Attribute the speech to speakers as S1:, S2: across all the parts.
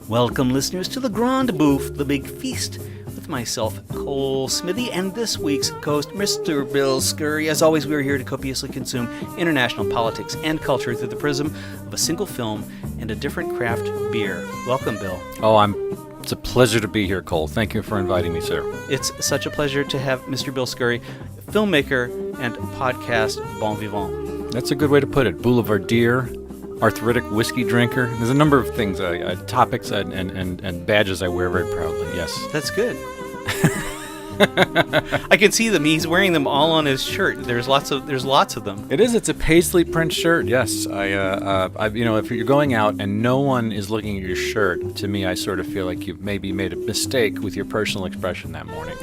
S1: Welcome, listeners, to the Grande Bouffe, the big feast, with myself, Cole Smithey, and this week's host, Mr. Bill Scurry. As always, we are here to copiously consume international politics and culture through the prism of a single film and a different craft beer. Welcome, Bill.
S2: It's a pleasure to be here, Cole. Thank you for inviting me, sir.
S1: It's such a pleasure to have Mr. Bill Scurry, filmmaker and podcast bon vivant.
S2: That's a good way to put it. Boulevardier, arthritic whiskey drinker. There's a number of things, topics and badges I wear very proudly, yes.
S1: That's good. I can see them. He's wearing them all on his shirt. There's lots of them.
S2: It's a paisley print shirt, yes. If you're going out and no one is looking at your shirt, to me, I sort of feel like you've maybe made a mistake with your personal expression that morning.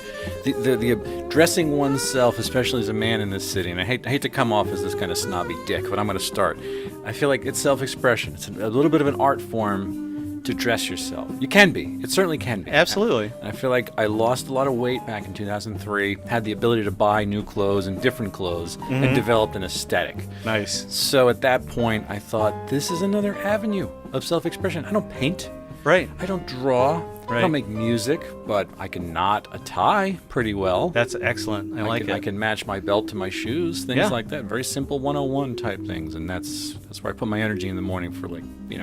S2: The dressing oneself, especially as a man in this city, and I hate to come off as this kind of snobby dick, but I'm going to start. I feel like it's self-expression. It's a little bit of an art form to dress yourself. You can be. It certainly can be.
S1: Absolutely.
S2: I feel like I lost a lot of weight back in 2003, had the ability to buy new clothes and different clothes, and developed an aesthetic.
S1: Nice.
S2: So at that point, I thought, this is another avenue of self-expression. I don't paint.
S1: Right.
S2: I don't draw.
S1: Right.
S2: I don't make music, but I can knot a tie pretty well.
S1: That's excellent. I like it.
S2: I can match my belt to my shoes, things like that. Very simple 101 type things, and that's where I put my energy in the morning for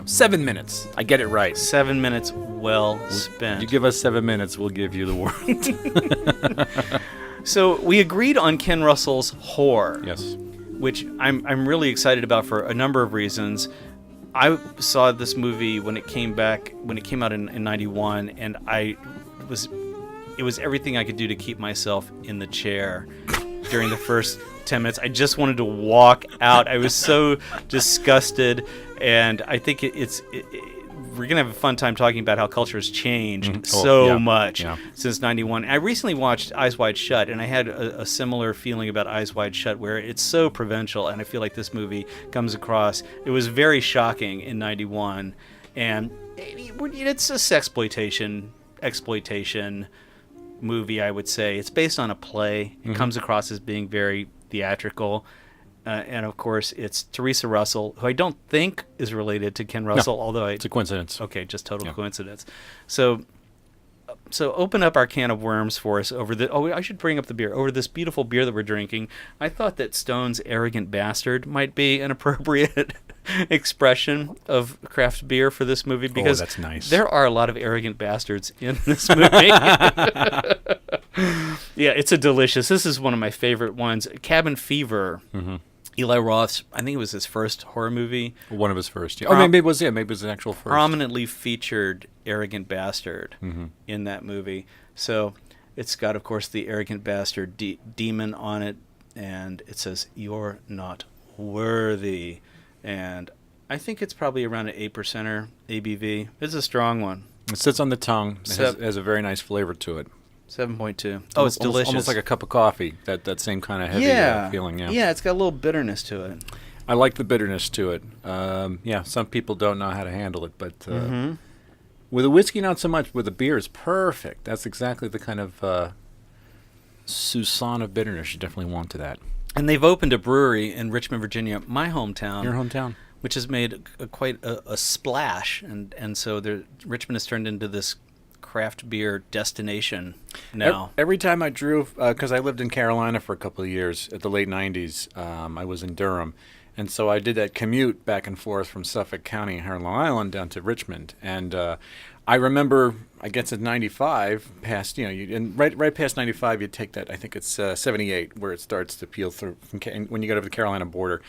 S2: 7 minutes. I get it right.
S1: 7 minutes well spent.
S2: You give us 7 minutes, we'll give you the world.
S1: So we agreed on Ken Russell's Whore.
S2: Yes.
S1: Which I'm really excited about for a number of reasons. I saw this movie when it came out in 91, and it was everything I could do to keep myself in the chair during the first 10 minutes. I just wanted to walk out. I was so disgusted, and I think we're going to have a fun time talking about how culture has changed much since 91. I recently watched Eyes Wide Shut, and I had a similar feeling about Eyes Wide Shut, where it's so provincial, and I feel like this movie comes across. It was very shocking in 91, and it's a sexploitation exploitation movie, I would say. It's based on a play. It comes across as being very theatrical. And of course, it's Teresa Russell, who I don't think is related to Ken Russell, although
S2: it's a coincidence.
S1: Okay, just total coincidence. So open up our can of worms for us over I should bring up the beer. Over this beautiful beer that we're drinking, I thought that Stone's Arrogant Bastard might be an appropriate expression of craft beer for this movie, because
S2: that's nice.
S1: There are a lot of arrogant bastards in this movie. Yeah, it's delicious. This is one of my favorite ones. Cabin Fever. Mm-hmm. Eli Roth's, I think it was his first horror movie.
S2: One of his first. Yeah. Maybe it was an actual first.
S1: Prominently featured Arrogant Bastard in that movie. So it's got, of course, the Arrogant Bastard demon on it, and it says, "You're not worthy." And I think it's probably around an 8%er ABV. It's a strong one.
S2: It sits on the tongue. It has a very nice flavor to it.
S1: 7.2. Oh, it's delicious.
S2: Almost like a cup of coffee. That same kind of heavy feeling.
S1: Yeah, it's got a little bitterness to it.
S2: I like the bitterness to it. Some people don't know how to handle it, but with a whiskey, not so much. With a beer, it's perfect. That's exactly the kind of Susan of bitterness you definitely want to that.
S1: And they've opened a brewery in Richmond, Virginia, my hometown.
S2: Your hometown.
S1: Which has made quite a splash, and so Richmond has turned into this craft beer destination now.
S2: Every time I drove, because I lived in Carolina for a couple of years at the late 90s, I was in Durham, and so I did that commute back and forth from Suffolk County here on Long Island down to Richmond, and I remember, I guess at 95, past, right past 95, you take that, I think it's 78, where it starts to peel through, when you go to the Carolina border.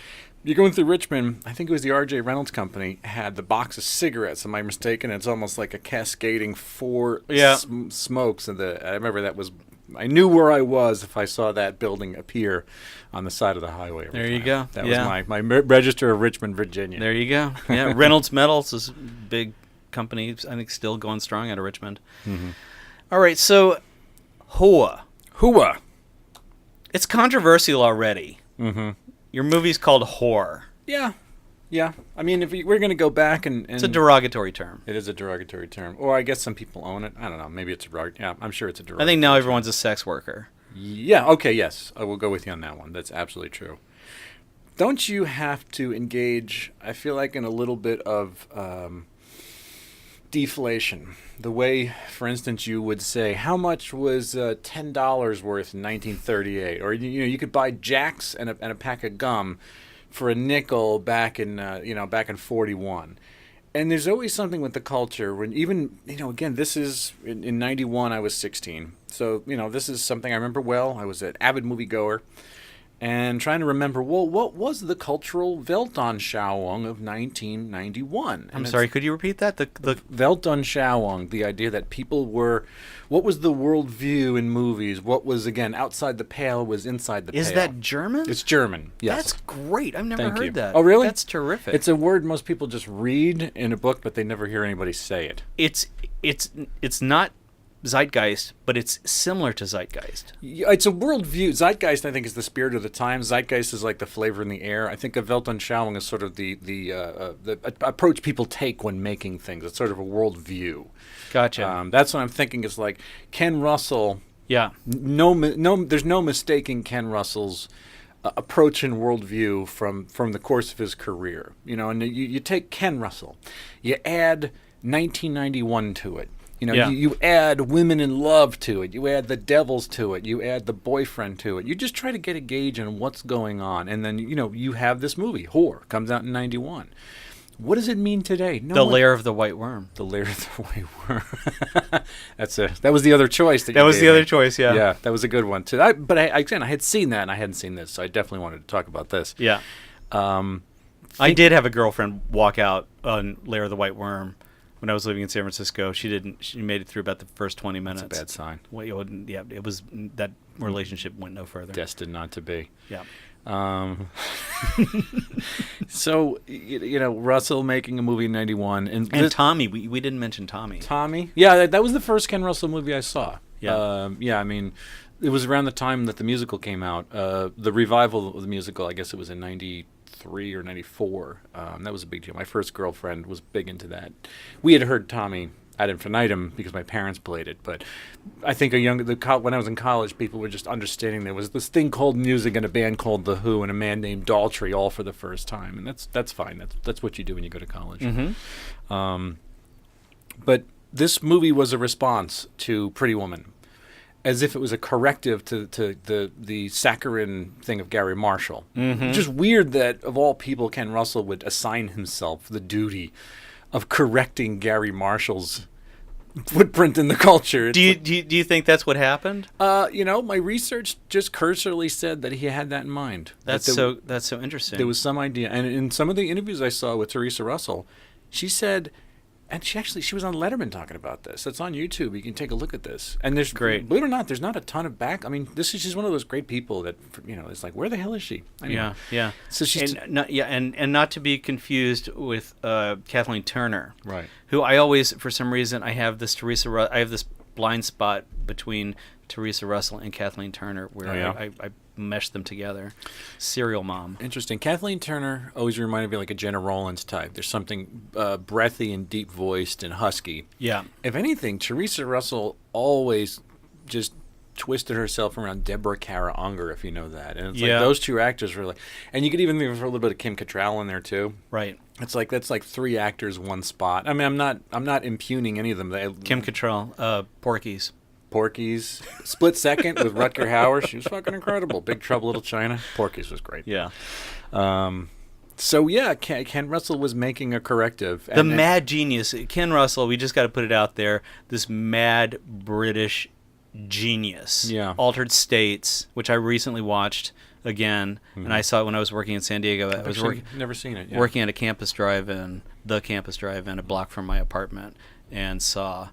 S2: You're going through Richmond, I think it was the R.J. Reynolds Company, had the box of cigarettes, am I mistaken? It's almost like a cascading smokes. And I remember I knew where I was if I saw that building appear on the side of the highway every time.
S1: You go.
S2: That was my register of Richmond, Virginia.
S1: There you go. Yeah, Reynolds Metals is a big company, I think still going strong out of Richmond. Mm-hmm. All right, so Whore. It's controversial already. Mm-hmm. Your movie's called Whore.
S2: Yeah. I mean, if we're going to go back and...
S1: It's a derogatory term.
S2: It is a derogatory term. Or I guess some people own it. I don't know. Maybe it's a derogatory... Yeah, I'm sure it's a derogatory
S1: I think now everyone's a sex worker.
S2: Yeah, okay, yes. I will go with you on that one. That's absolutely true. Don't you have to engage, I feel like, in a little bit of... deflation. The way, for instance, you would say, how much was $10 worth in 1938? Or you could buy Jacks and a pack of gum for a nickel back in back in 41. And there's always something with the culture when even, again, this is in 91, I was 16. So, this is something I remember well. I was an avid moviegoer and trying to remember, well, what was the cultural Weltanschauung of 1991?
S1: I'm sorry, could you repeat that? The
S2: Weltanschauung, the idea that people were, what was the worldview in movies? What was, again, outside the pale was inside the pale.
S1: Is that German?
S2: It's German, yes.
S1: That's great. I've never
S2: Thank
S1: heard
S2: you.
S1: that.
S2: Oh, really?
S1: That's terrific.
S2: It's a word most people just read in a book, but they never hear anybody say it.
S1: It's not Zeitgeist, but it's similar to Zeitgeist.
S2: Yeah, it's a worldview. Zeitgeist, I think, is the spirit of the time. Zeitgeist is like the flavor in the air. I think of Weltanschauung as sort of the approach people take when making things. It's sort of a worldview.
S1: Gotcha.
S2: That's what I'm thinking. Is like Ken Russell.
S1: Yeah.
S2: No, there's no mistaking Ken Russell's approach and worldview from the course of his career. And you take Ken Russell, you add 1991 to it. You add Women in Love to it. You add The Devils to it. You add The Boyfriend to it. You just try to get a gauge on what's going on. And then, you have this movie, Whore, comes out in 91. What does it mean today?
S1: The Lair of the White Worm.
S2: The Lair of the White Worm. That was the other choice.
S1: That was the other choice, yeah.
S2: Yeah, that was a good one, too. But I had seen that, and I hadn't seen this, so I definitely wanted to talk about this.
S1: Yeah. I did have a girlfriend walk out on Lair of the White Worm. When I was living in San Francisco, she made it through about the first 20 minutes.
S2: That's a bad sign.
S1: Well, it was that relationship went no further.
S2: Destined not to be.
S1: Yeah.
S2: So, Russell making a movie in 91.
S1: And Tommy, we didn't mention Tommy.
S2: Tommy? Yeah, that was the first Ken Russell movie I saw.
S1: Yeah.
S2: I mean, it was around the time that the musical came out. The revival of the musical, I guess it was in 93 or 94. That was a big deal. My first girlfriend was big into that. We had heard Tommy ad infinitum because my parents played it, but I think when I was in college, people were just understanding there was this thing called music and a band called The Who and a man named Daltrey all for the first time, and that's fine. That's what you do when you go to college.
S1: Mm-hmm.
S2: But this movie was a response to Pretty Woman, as if it was a corrective to the saccharine thing of Gary Marshall.
S1: Mm-hmm.
S2: Just weird that, of all people, Ken Russell would assign himself the duty of correcting Gary Marshall's footprint in the culture.
S1: Do you think that's what happened?
S2: My research just cursorily said that he had that in mind.
S1: That's so interesting.
S2: There was some idea. And in some of the interviews I saw with Teresa Russell, she said... And she was on Letterman talking about this. It's on YouTube. You can take a look at this. And there's
S1: great.
S2: Believe it or not, there's not a ton of back. I mean, this is just one of those great people that it's like, where the hell is she?
S1: Yeah.
S2: So she's
S1: and not to be confused with Kathleen Turner,
S2: right?
S1: Who I always, for some reason, I have this blind spot between Teresa Russell and Kathleen Turner, where I mesh them together. Serial mom.
S2: Interesting. Kathleen Turner always reminded me like a Jenna Rollins type. There's something breathy and deep-voiced and husky.
S1: Yeah.
S2: If anything, Teresa Russell always just twisted herself around Deborah Kara Unger, if you know that. And it's like those two actors were like... And you could even think for a little bit of Kim Cattrall in there, too.
S1: Right.
S2: It's like that's like three actors, one spot. I mean, I'm not impugning any of them.
S1: Kim Cattrall,
S2: Porky's, split second with Rutger Hauer. She was fucking incredible. Big Trouble Little China. Porky's was great.
S1: Yeah.
S2: So Ken Russell was making a corrective.
S1: The mad genius, Ken Russell. We just got to put it out there. This mad British genius.
S2: Yeah.
S1: Altered States, which I recently watched again, and I saw it when I was working in San Diego. I was
S2: never seen it. Yeah.
S1: Working at the campus drive-in, a block from my apartment, and saw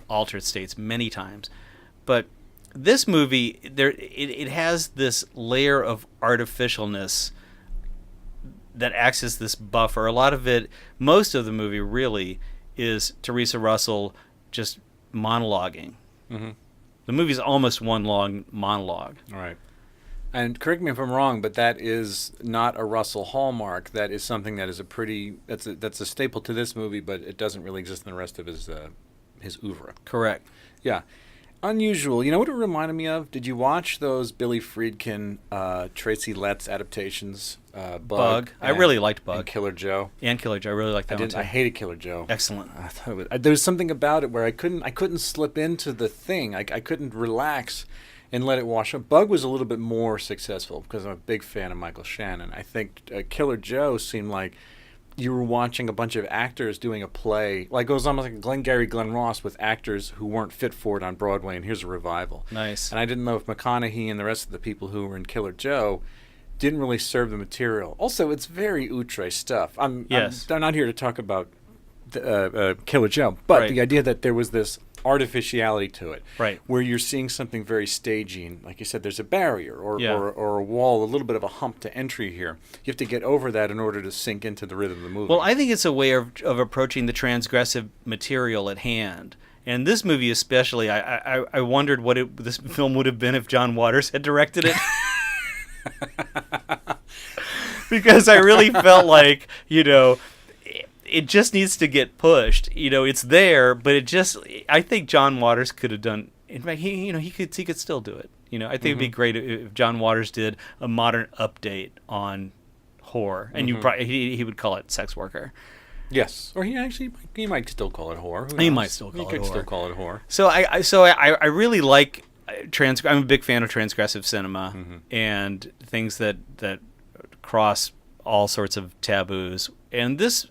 S1: Altered States many times. But this movie, it has this layer of artificialness that acts as this buffer. A lot of it, most of the movie really, is Teresa Russell just monologuing.
S2: Mm-hmm.
S1: The movie's almost one long monologue.
S2: All right. And correct me if I'm wrong, but that is not a Russell hallmark. That is something that is that's a staple to this movie, but it doesn't really exist in the rest of his oeuvre.
S1: Correct.
S2: Yeah. Unusual. You know what it reminded me of? Did you watch those Billy Friedkin, Tracy Letts adaptations?
S1: Bug. I really liked Bug.
S2: And Killer Joe.
S1: And Killer Joe. I really liked that one too.
S2: I hated Killer Joe.
S1: Excellent.
S2: I thought there was something about it where I couldn't slip into the thing. I couldn't relax and let it wash up. Bug was a little bit more successful because I'm a big fan of Michael Shannon. I think Killer Joe seemed like you were watching a bunch of actors doing a play. Like it was almost like Glengarry Glen Ross with actors who weren't fit for it on Broadway, and here's a revival. Nice. And I didn't know if McConaughey and the rest of the people who were in Killer Joe didn't really serve the material. Also, it's very outre stuff. I'm not here to talk about Killer Joe, but the idea that there was this artificiality to it, where you're seeing something very stagey, and like you said, there's a barrier or a wall, a little bit of a hump to entry here. You have to get over that in order to sink into the rhythm of the movie.
S1: Well, I think it's a way of approaching the transgressive material at hand. And this movie especially, I wondered what this film would have been if John Waters had directed it. Because I really felt like, it just needs to get pushed. It's there, but I think John Waters could have done. In fact, he could still do it. I think it'd be great if John Waters did a modern update on horror, and he would call it Sex Worker.
S2: Yes, or he might still call it horror.
S1: He might still call it horror.
S2: He could still call it horror.
S1: So I really like I'm a big fan of transgressive cinema and things that cross all sorts of taboos. And this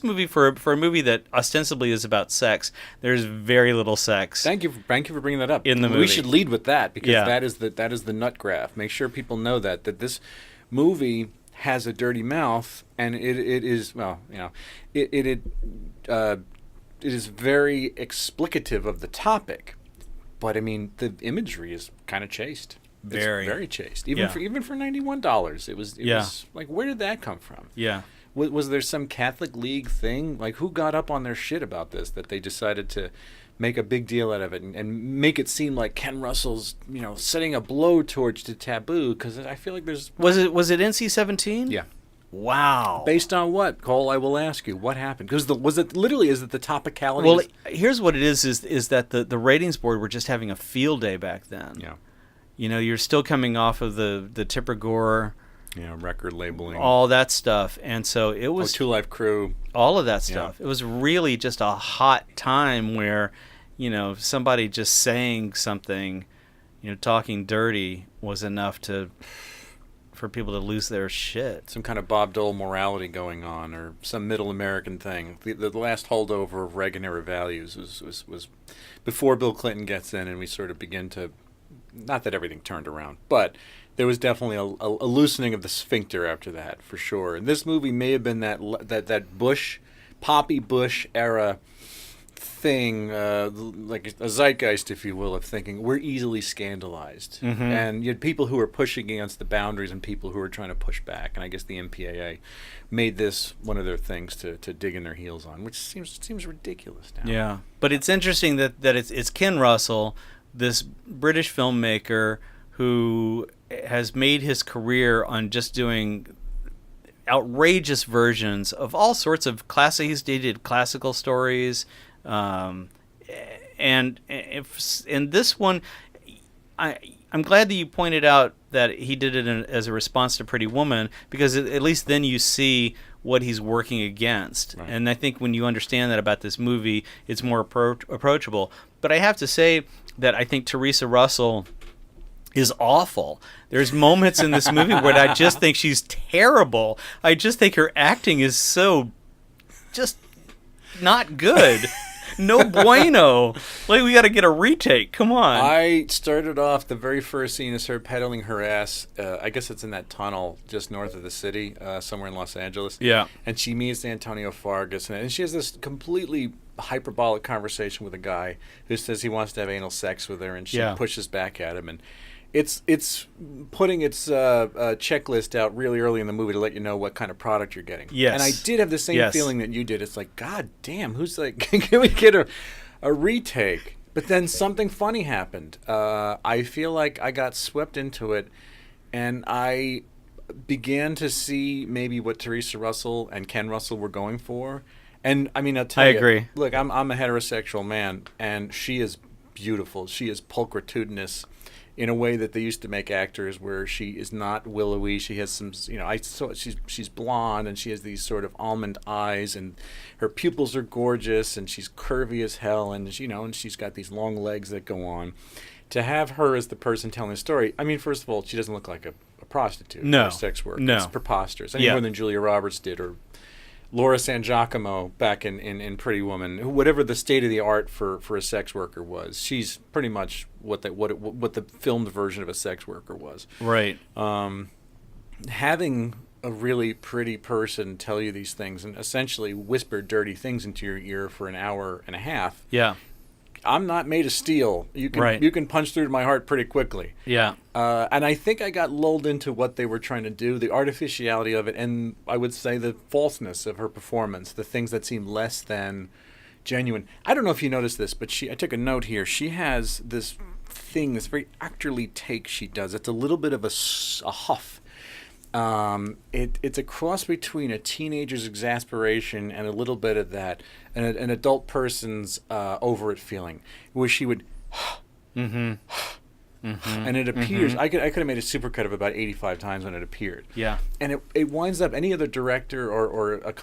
S1: movie, for a movie that ostensibly is about sex, there's very little sex.
S2: Thank you for bringing that up.
S1: In the movie,
S2: we should lead with that because that is the nut graph. Make sure people know that this movie has a dirty mouth, and it is it is very explicative of the topic. But I mean, the imagery is kind of chaste. Very chaste. Even for $91, it was like, where did that come from?
S1: Yeah.
S2: Was there some Catholic League thing? Like, who got up on their shit about this that they decided to make a big deal out of it and make it seem like Ken Russell's, setting a blowtorch to taboo? Because I feel like there's...
S1: Was it NC-17?
S2: Yeah.
S1: Wow.
S2: Based on what, Cole? I will ask you. What happened? Because is it the topicality?
S1: Well, here's what it is that the ratings board were just having a field day back then.
S2: Yeah.
S1: You're still coming off of the Tipper Gore...
S2: record labeling.
S1: All that stuff. And so it was...
S2: Two Live Crew.
S1: All of that stuff. Yeah. It was really just a hot time where, somebody just saying something, talking dirty was enough for people to lose their shit.
S2: Some kind of Bob Dole morality going on, or some middle American thing. The last holdover of Reagan-era values was before Bill Clinton gets in and we sort of begin to... Not that everything turned around, but... There was definitely a loosening of the sphincter after that, for sure. And this movie may have been that Poppy Bush era thing, like a zeitgeist, if you will, of thinking we're easily scandalized. And you had people who were pushing against the boundaries and people who were trying to push back. And I guess the MPAA made this one of their things to dig in their heels on, which seems ridiculous now.
S1: Yeah, but it's interesting that it's Ken Russell, this British filmmaker who has made his career on just doing outrageous versions of all sorts of classics. He did classical stories, and in this one, I'm glad that you pointed out that he did it as a response to Pretty Woman, because at least then you see what he's working against. Right. And I think when you understand that about this movie, it's more approachable. But I have to say that I think Teresa Russell is awful. There's moments in this movie where I just think she's terrible. I just think her acting is so just not good. No bueno. Like, we got to get a retake. Come on.
S2: I started off, the very first scene is her pedaling her ass. I guess it's in that tunnel just north of the city, somewhere in Los Angeles.
S1: Yeah.
S2: And she meets Antonio Fargas, and she has this completely hyperbolic conversation with a guy who says he wants to have anal sex with her, and she pushes back at him, and it's putting its checklist out really early in the movie to let you know what kind of product you're getting.
S1: Yes.
S2: And I did have the same feeling that you did. It's like, God damn, who's like, can we get a retake? But then something funny happened. I feel like I got swept into it, and I began to see maybe what Teresa Russell and Ken Russell were going for. And I mean, I'll tell you,
S1: I agree.
S2: Look, I'm a heterosexual man, and she is beautiful. She is pulchritudinous in a way that they used to make actors, where she is not willowy. She has some, I saw she's blonde, and she has these sort of almond eyes, and her pupils are gorgeous, and she's curvy as hell, and and she's got these long legs that go on. To have her as the person telling the story, I mean, first of all, she doesn't look like a prostitute or a sex worker.
S1: No.
S2: It's preposterous. Any more than Julia Roberts did, or Laura San Giacomo back in Pretty Woman. Whatever the state of the art for a sex worker was, she's pretty much what the filmed version of a sex worker was.
S1: Right.
S2: Having a really pretty person tell you these things and essentially whisper dirty things into your ear for an hour and a half.
S1: Yeah.
S2: I'm not made of steel. You can punch through to my heart pretty quickly.
S1: Yeah.
S2: And I think I got lulled into what they were trying to do, the artificiality of it, and I would say the falseness of her performance, the things that seem less than genuine. I don't know if you noticed this, but I took a note here. She has this thing, this very actorly take she does. It's a little bit of a huff. It's a cross between a teenager's exasperation and a little bit of that, an adult person's over it feeling, where she would, and it appears. I could have made a supercut of about 85 times when it appeared.
S1: Yeah,
S2: and it winds up. Any other director or a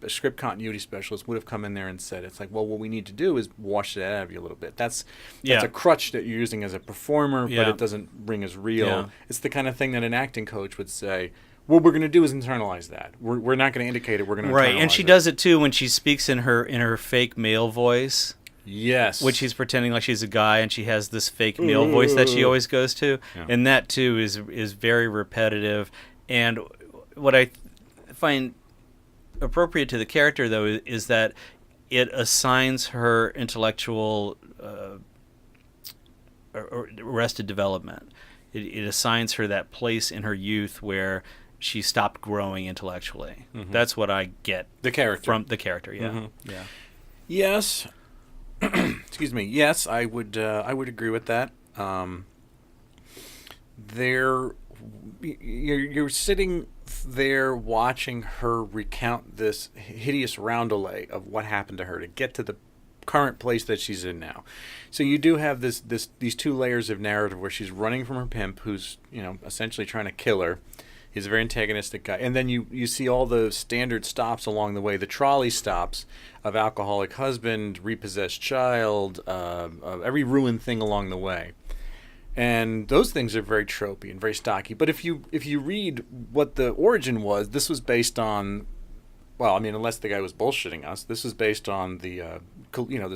S2: script continuity specialist would have come in there and said, "It's like, well, what we need to do is wash that out of you a little bit. That's a crutch that you're using as a performer, but it doesn't ring as real.
S1: Yeah.
S2: It's the kind of thing that an acting coach would say." What we're going to do is internalize that. We're not going to indicate it. We're going to
S1: right,
S2: internalize
S1: and she
S2: it.
S1: does it too when she speaks in her fake male voice.
S2: Yes,
S1: which she's pretending like she's a guy, and she has this fake male voice that she always goes to, and that too is very repetitive. And what I find appropriate to the character, though, is that it assigns her intellectual arrested development. It assigns her that place in her youth where she stopped growing intellectually. Mm-hmm. That's what I get from the character. Yeah,
S2: mm-hmm. Yeah. Yes. Excuse me. Yes, I would agree with that. You're sitting there watching her recount this hideous roundelay of what happened to her to get to the current place that she's in now. So you do have these two layers of narrative where she's running from her pimp, who's essentially trying to kill her. He's a very antagonistic guy. And then you see all the standard stops along the way, the trolley stops of alcoholic husband, repossessed child, every ruined thing along the way. And those things are very tropey and very stocky. But if you read what the origin was, this was based on, well, I mean, unless the guy was bullshitting us, this was based on the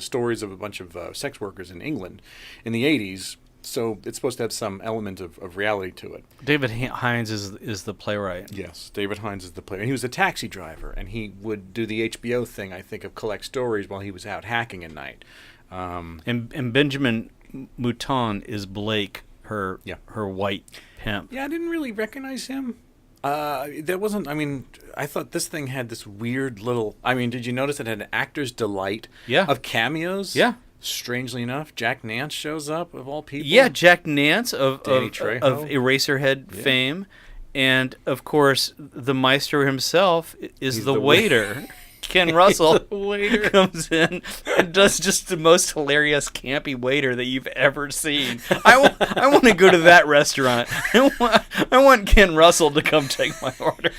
S2: stories of a bunch of sex workers in England in the 80s. So it's supposed to have some element of reality to it.
S1: David Hines is the playwright.
S2: Yes, David Hines is the playwright. He was a taxi driver, and he would do the HBO thing, I think, of collect stories while he was out hacking at night.
S1: And Benjamin Mouton is Blake, her white pimp.
S2: Yeah, I didn't really recognize him. There wasn't. I mean, I thought this thing had this weird little. I mean, did you notice it had an actor's delight?
S1: Yeah.
S2: Of cameos?
S1: Yeah.
S2: Strangely enough, Jack Nance shows up, of all people.
S1: Yeah, Jack Nance of Eraserhead
S2: Yeah.
S1: fame, and of course the maestro himself is
S2: He's
S1: the
S2: the
S1: waiter. Ken Russell
S2: the waiter.
S1: comes in and does just the most hilarious campy waiter that you've ever seen. I want to go to that restaurant. I want Ken Russell to come take my order.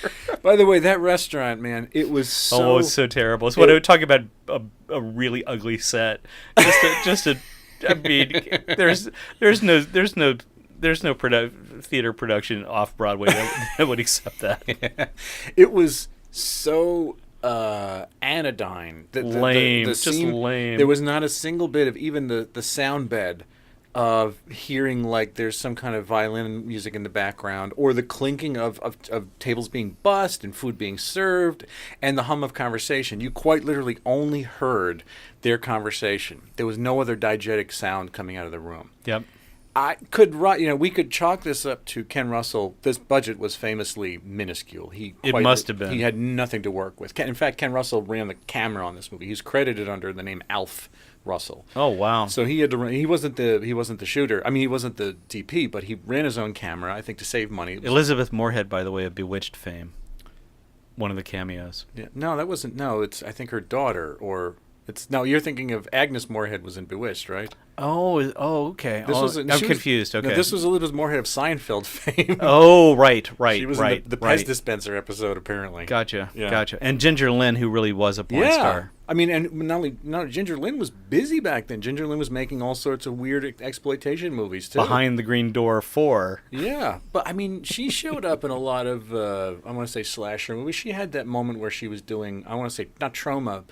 S2: By the way, that restaurant, man, it was so...
S1: Oh, it's so terrible. It's what I would talk about, a really ugly set. I mean, there's no theater production off Broadway that would accept that.
S2: Yeah. It was so anodyne.
S1: Lame.
S2: The
S1: Just
S2: scene,
S1: lame.
S2: There was not a single bit of even the sound bed of hearing like there's some kind of violin music in the background, or the clinking of tables being bussed and food being served, and the hum of conversation. You quite literally only heard their conversation. There was no other diegetic sound coming out of the room.
S1: Yep.
S2: We could chalk this up to Ken Russell. This budget was famously minuscule. It
S1: must have been.
S2: He had nothing to work with. In fact, Ken Russell ran the camera on this movie. He's credited under the name Alf Russell.
S1: Oh wow!
S2: So he had to run. He wasn't the shooter. I mean, he wasn't the DP, but he ran his own camera. I think to save money.
S1: Elizabeth Moorhead, by the way, of Bewitched fame, one of the cameos.
S2: Yeah, no, that wasn't. No, it's I think her daughter or It's no. You're thinking of Agnes Moorehead was in Bewitched, right?
S1: Okay.
S2: This was
S1: I'm confused. Okay.
S2: No, this was Elizabeth Moorhead of Seinfeld fame.
S1: Oh, right.
S2: She was
S1: right.
S2: in the Pez dispenser episode, apparently.
S1: Gotcha.
S2: Yeah.
S1: Gotcha. And Ginger Lynn, who really was a porn star.
S2: I mean, and not Ginger Lynn was busy back then. Ginger Lynn was making all sorts of weird exploitation movies too.
S1: Behind the Green Door 4.
S2: Yeah, but I mean, she showed up in a lot of I want to say slasher movies. She had that moment where she was doing, I want to say not Trauma,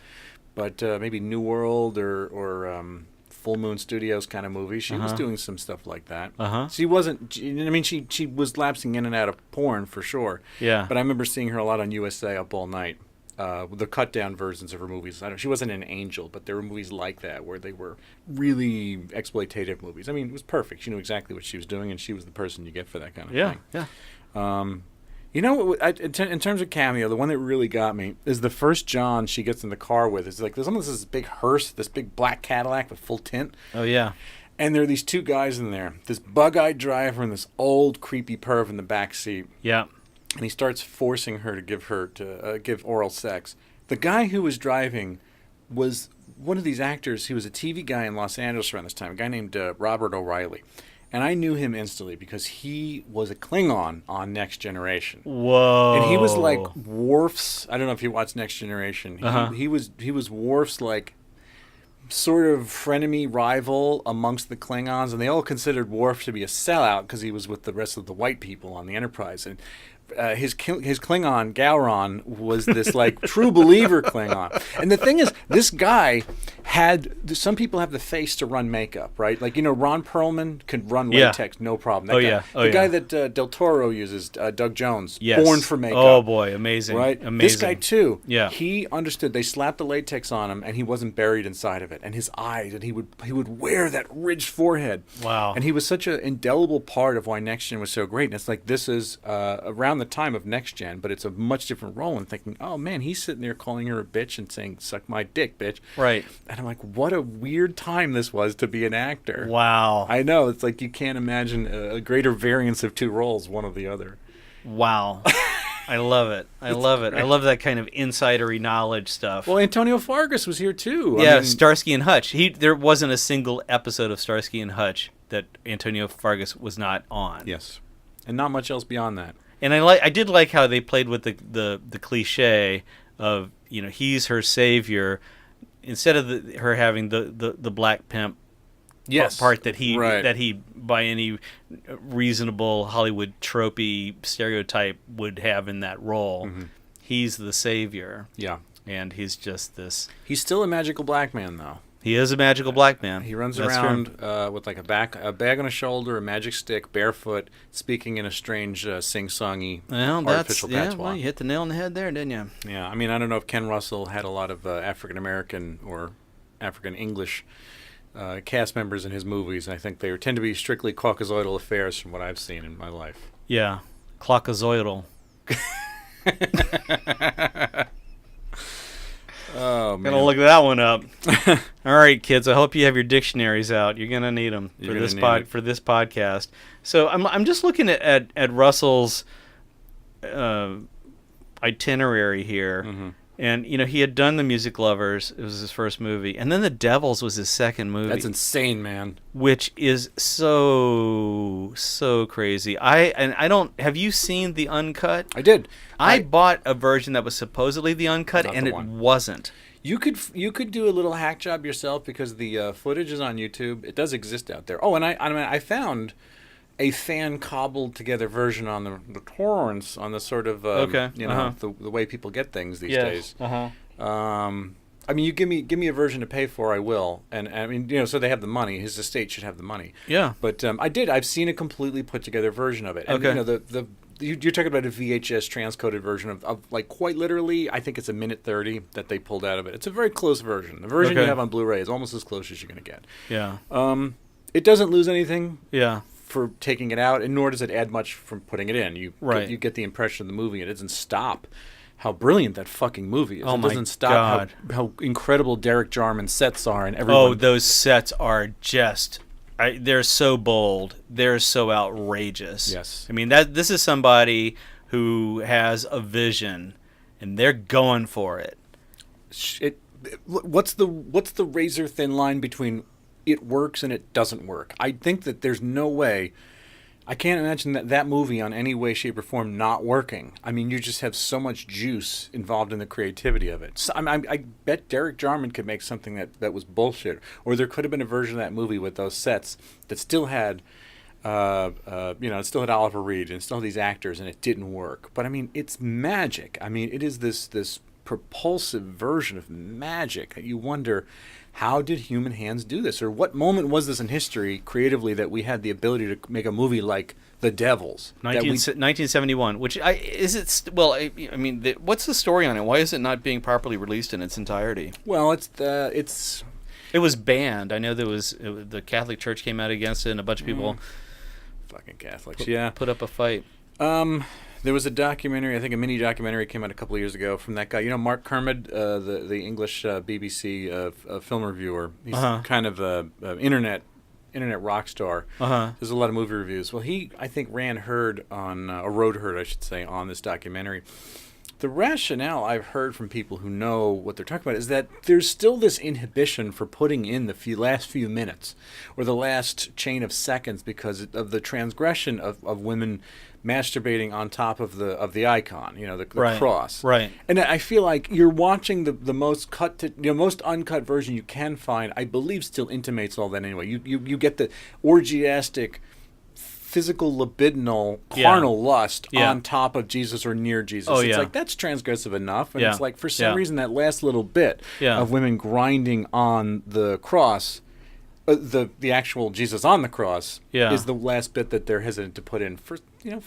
S2: but maybe New World or Full Moon Studios kind of movies. She was doing some stuff like that. She wasn't. I mean, she was lapsing in and out of porn for sure.
S1: Yeah.
S2: But I remember seeing her a lot on USA Up All Night. The cut down versions of her movies. She wasn't an angel, but there were movies like that where they were really exploitative movies. I mean, it was perfect. She knew exactly what she was doing, and she was the person you get for that kind of thing.
S1: Yeah.
S2: You know, in terms of cameo, the one that really got me is the first John she gets in the car with. It's like there's almost this big hearse, this big black Cadillac with full tint.
S1: Oh, yeah.
S2: And there are these two guys in there, this bug-eyed driver and this old creepy perv in the back seat.
S1: Yeah.
S2: And he starts forcing her to give oral sex. The guy who was driving was one of these actors. He was a TV guy in Los Angeles around this time, a guy named Robert O'Reilly. And I knew him instantly because he was a Klingon on Next Generation.
S1: Whoa.
S2: And he was like Worf's, I don't know if you watched Next Generation. He was Worf's like sort of frenemy rival amongst the Klingons, and they all considered Worf to be a sellout because he was with the rest of the white people on the Enterprise. And his Klingon, Gowron, was this like true believer Klingon. And the thing is, this guy some people have the face to run makeup, right? Like, Ron Perlman could run latex, no problem. That guy, the guy that Del Toro uses, Doug Jones, born for makeup.
S1: Oh, boy, amazing.
S2: Right?
S1: Amazing.
S2: This guy, too,
S1: yeah.
S2: He understood. They slapped the latex on him, and he wasn't buried inside of it. And his eyes, and he would wear that ridged forehead.
S1: Wow.
S2: And he was such an indelible part of why Next Gen was so great. And it's like, this is around the time of Next Gen, but it's a much different role. And thinking, oh, man, he's sitting there calling her a bitch and saying, suck my dick, bitch.
S1: Right.
S2: And I'm like, what a weird time this was to be an actor.
S1: Wow.
S2: I know. It's like you can't imagine a greater variance of two roles, one of the other.
S1: Wow. I love it. I love it. I love that kind of insidery knowledge stuff.
S2: Well, Antonio Fargas was here, too.
S1: Yeah, Starsky and Hutch. There wasn't a single episode of Starsky and Hutch that Antonio Fargas was not on.
S2: Yes. And not much else beyond that.
S1: And I did like how they played with the cliche of, he's her savior, instead of her having the black pimp part that he by any reasonable Hollywood tropey stereotype would have in that role. Mm-hmm. He's the savior.
S2: Yeah.
S1: And he's just this.
S2: He's still a magical black man, though.
S1: He is a magical black man.
S2: He runs around with like a bag on his shoulder, a magic stick, barefoot, speaking in a strange sing-songy artificial patois.
S1: Well, you hit the nail on the head there, didn't you?
S2: Yeah, I mean, I don't know if Ken Russell had a lot of African-American or African-English cast members in his movies. I think they tend to be strictly Caucasoidal affairs from what I've seen in my life.
S1: Yeah, Caucasoidal.
S2: Oh, man.
S1: Gotta look that one up. All right, kids. I hope you have your dictionaries out. You're gonna need them for this podcast. So I'm just looking at Russell's itinerary here, mm-hmm. And he had done The Music Lovers. It was his first movie, and then The Devils was his second movie.
S2: That's insane, man.
S1: Which is so crazy. I don't. Have you seen the uncut?
S2: I did.
S1: I bought a version that was supposedly the uncut, and it wasn't.
S2: You could do a little hack job yourself because the footage is on YouTube. It does exist out there. Oh, and I found a fan cobbled together version on the torrents on the sort of the way people get things these days. I mean, you give me a version to pay for, I will. And I mean, so they have the money. His estate should have the money.
S1: Yeah.
S2: But I've seen a completely put together version of it. And,
S1: okay.
S2: You're talking about a VHS transcoded version of like quite literally, I think it's a minute 30 that they pulled out of it. It's a very close version. The version you have on Blu-ray is almost as close as you're going to get.
S1: Yeah.
S2: It doesn't lose anything.
S1: Yeah.
S2: For taking it out, and nor does it add much from putting it in. You get the impression of the movie. It doesn't stop how brilliant that fucking movie is.
S1: Oh,
S2: it doesn't stop how incredible Derek Jarman's sets are, and everyone.
S1: Oh, those sets are just. They're so bold. They're so outrageous.
S2: Yes.
S1: I mean, this is somebody who has a vision, and they're going for it.
S2: what's the razor thin line between it works and it doesn't work? I think that there's no way. I can't imagine that movie on any way, shape, or form not working. I mean, you just have so much juice involved in the creativity of it. So, I bet Derek Jarman could make something that was bullshit. Or there could have been a version of that movie with those sets that still had, it still had Oliver Reed and still had these actors, and it didn't work. But I mean, it's magic. I mean, it is this propulsive version of magic that you wonder, how did human hands do this? Or what moment was this in history creatively that we had the ability to make a movie like The Devils?
S1: 1971, which what's the story on it? Why is it not being properly released in its entirety?
S2: Well, it
S1: was banned. I know the Catholic Church came out against it, and a bunch of people
S2: fucking Catholics,
S1: put up a fight.
S2: There was a documentary, I think a mini documentary came out a couple of years ago from that guy. You know, Mark Kermode, the English BBC film reviewer. He's kind of a internet rock star. There's a lot of movie reviews. Well, he, I think, rode herd, I should say, on this documentary. The rationale I've heard from people who know what they're talking about is that there's still this inhibition for putting in the last few minutes or the last chain of seconds because of the transgression of women masturbating on top of the icon, the cross.
S1: Right.
S2: And I feel like you're watching the most most uncut version you can find. I believe still intimates all that anyway. You get the orgiastic, physical, libidinal, carnal lust on top of Jesus or near Jesus. It's like, that's transgressive enough. And it's like, for some reason, that last little bit of women grinding on the cross, the actual Jesus on the cross, is the last bit that they're hesitant to put in for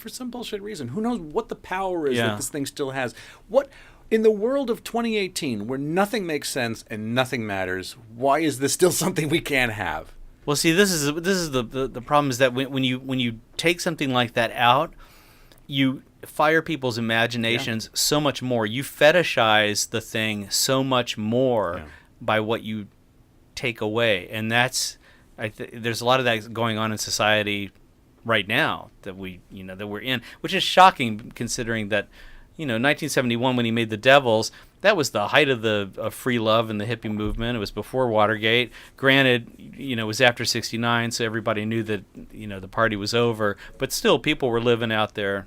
S2: some bullshit reason. Who knows what the power is that this thing still has? What, in the world of 2018, where nothing makes sense and nothing matters, why is this still something we can't have?
S1: Well, see, this is the problem is that when you take something like that out, you fire people's imaginations so much more. You fetishize the thing so much more by what you take away, and there's a lot of that going on in society right now that we're in, which is shocking considering that 1971 when he made The Devils, that was the height of free love and the hippie movement. It was before Watergate. Granted, it was after '69, so everybody knew that the party was over. But still, people were living out their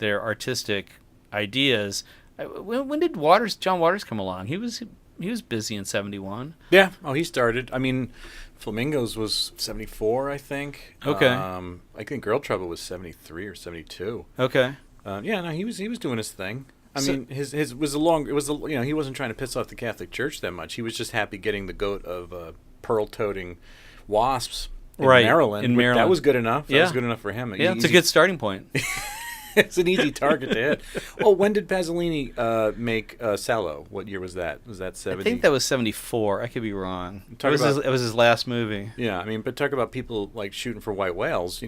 S1: artistic ideas. When did John Waters come along? He was busy in '71.
S2: Yeah. Oh, he started. I mean, Flamingos was '74, I think.
S1: Okay.
S2: I think Girl Trouble was '73 or '72.
S1: Okay.
S2: He was doing his thing. I mean, he wasn't trying to piss off the Catholic Church that much. He was just happy getting the goat of pearl-toting wasps in Maryland. That was good enough. That was good enough for him.
S1: Yeah, it's a good starting point.
S2: It's an easy target to hit. Oh, when did Pasolini make Sallow? What year was that? Was that 70?
S1: I think that was 74. I could be wrong. It was his last movie.
S2: Yeah, I mean, but talk about people like shooting for white whales.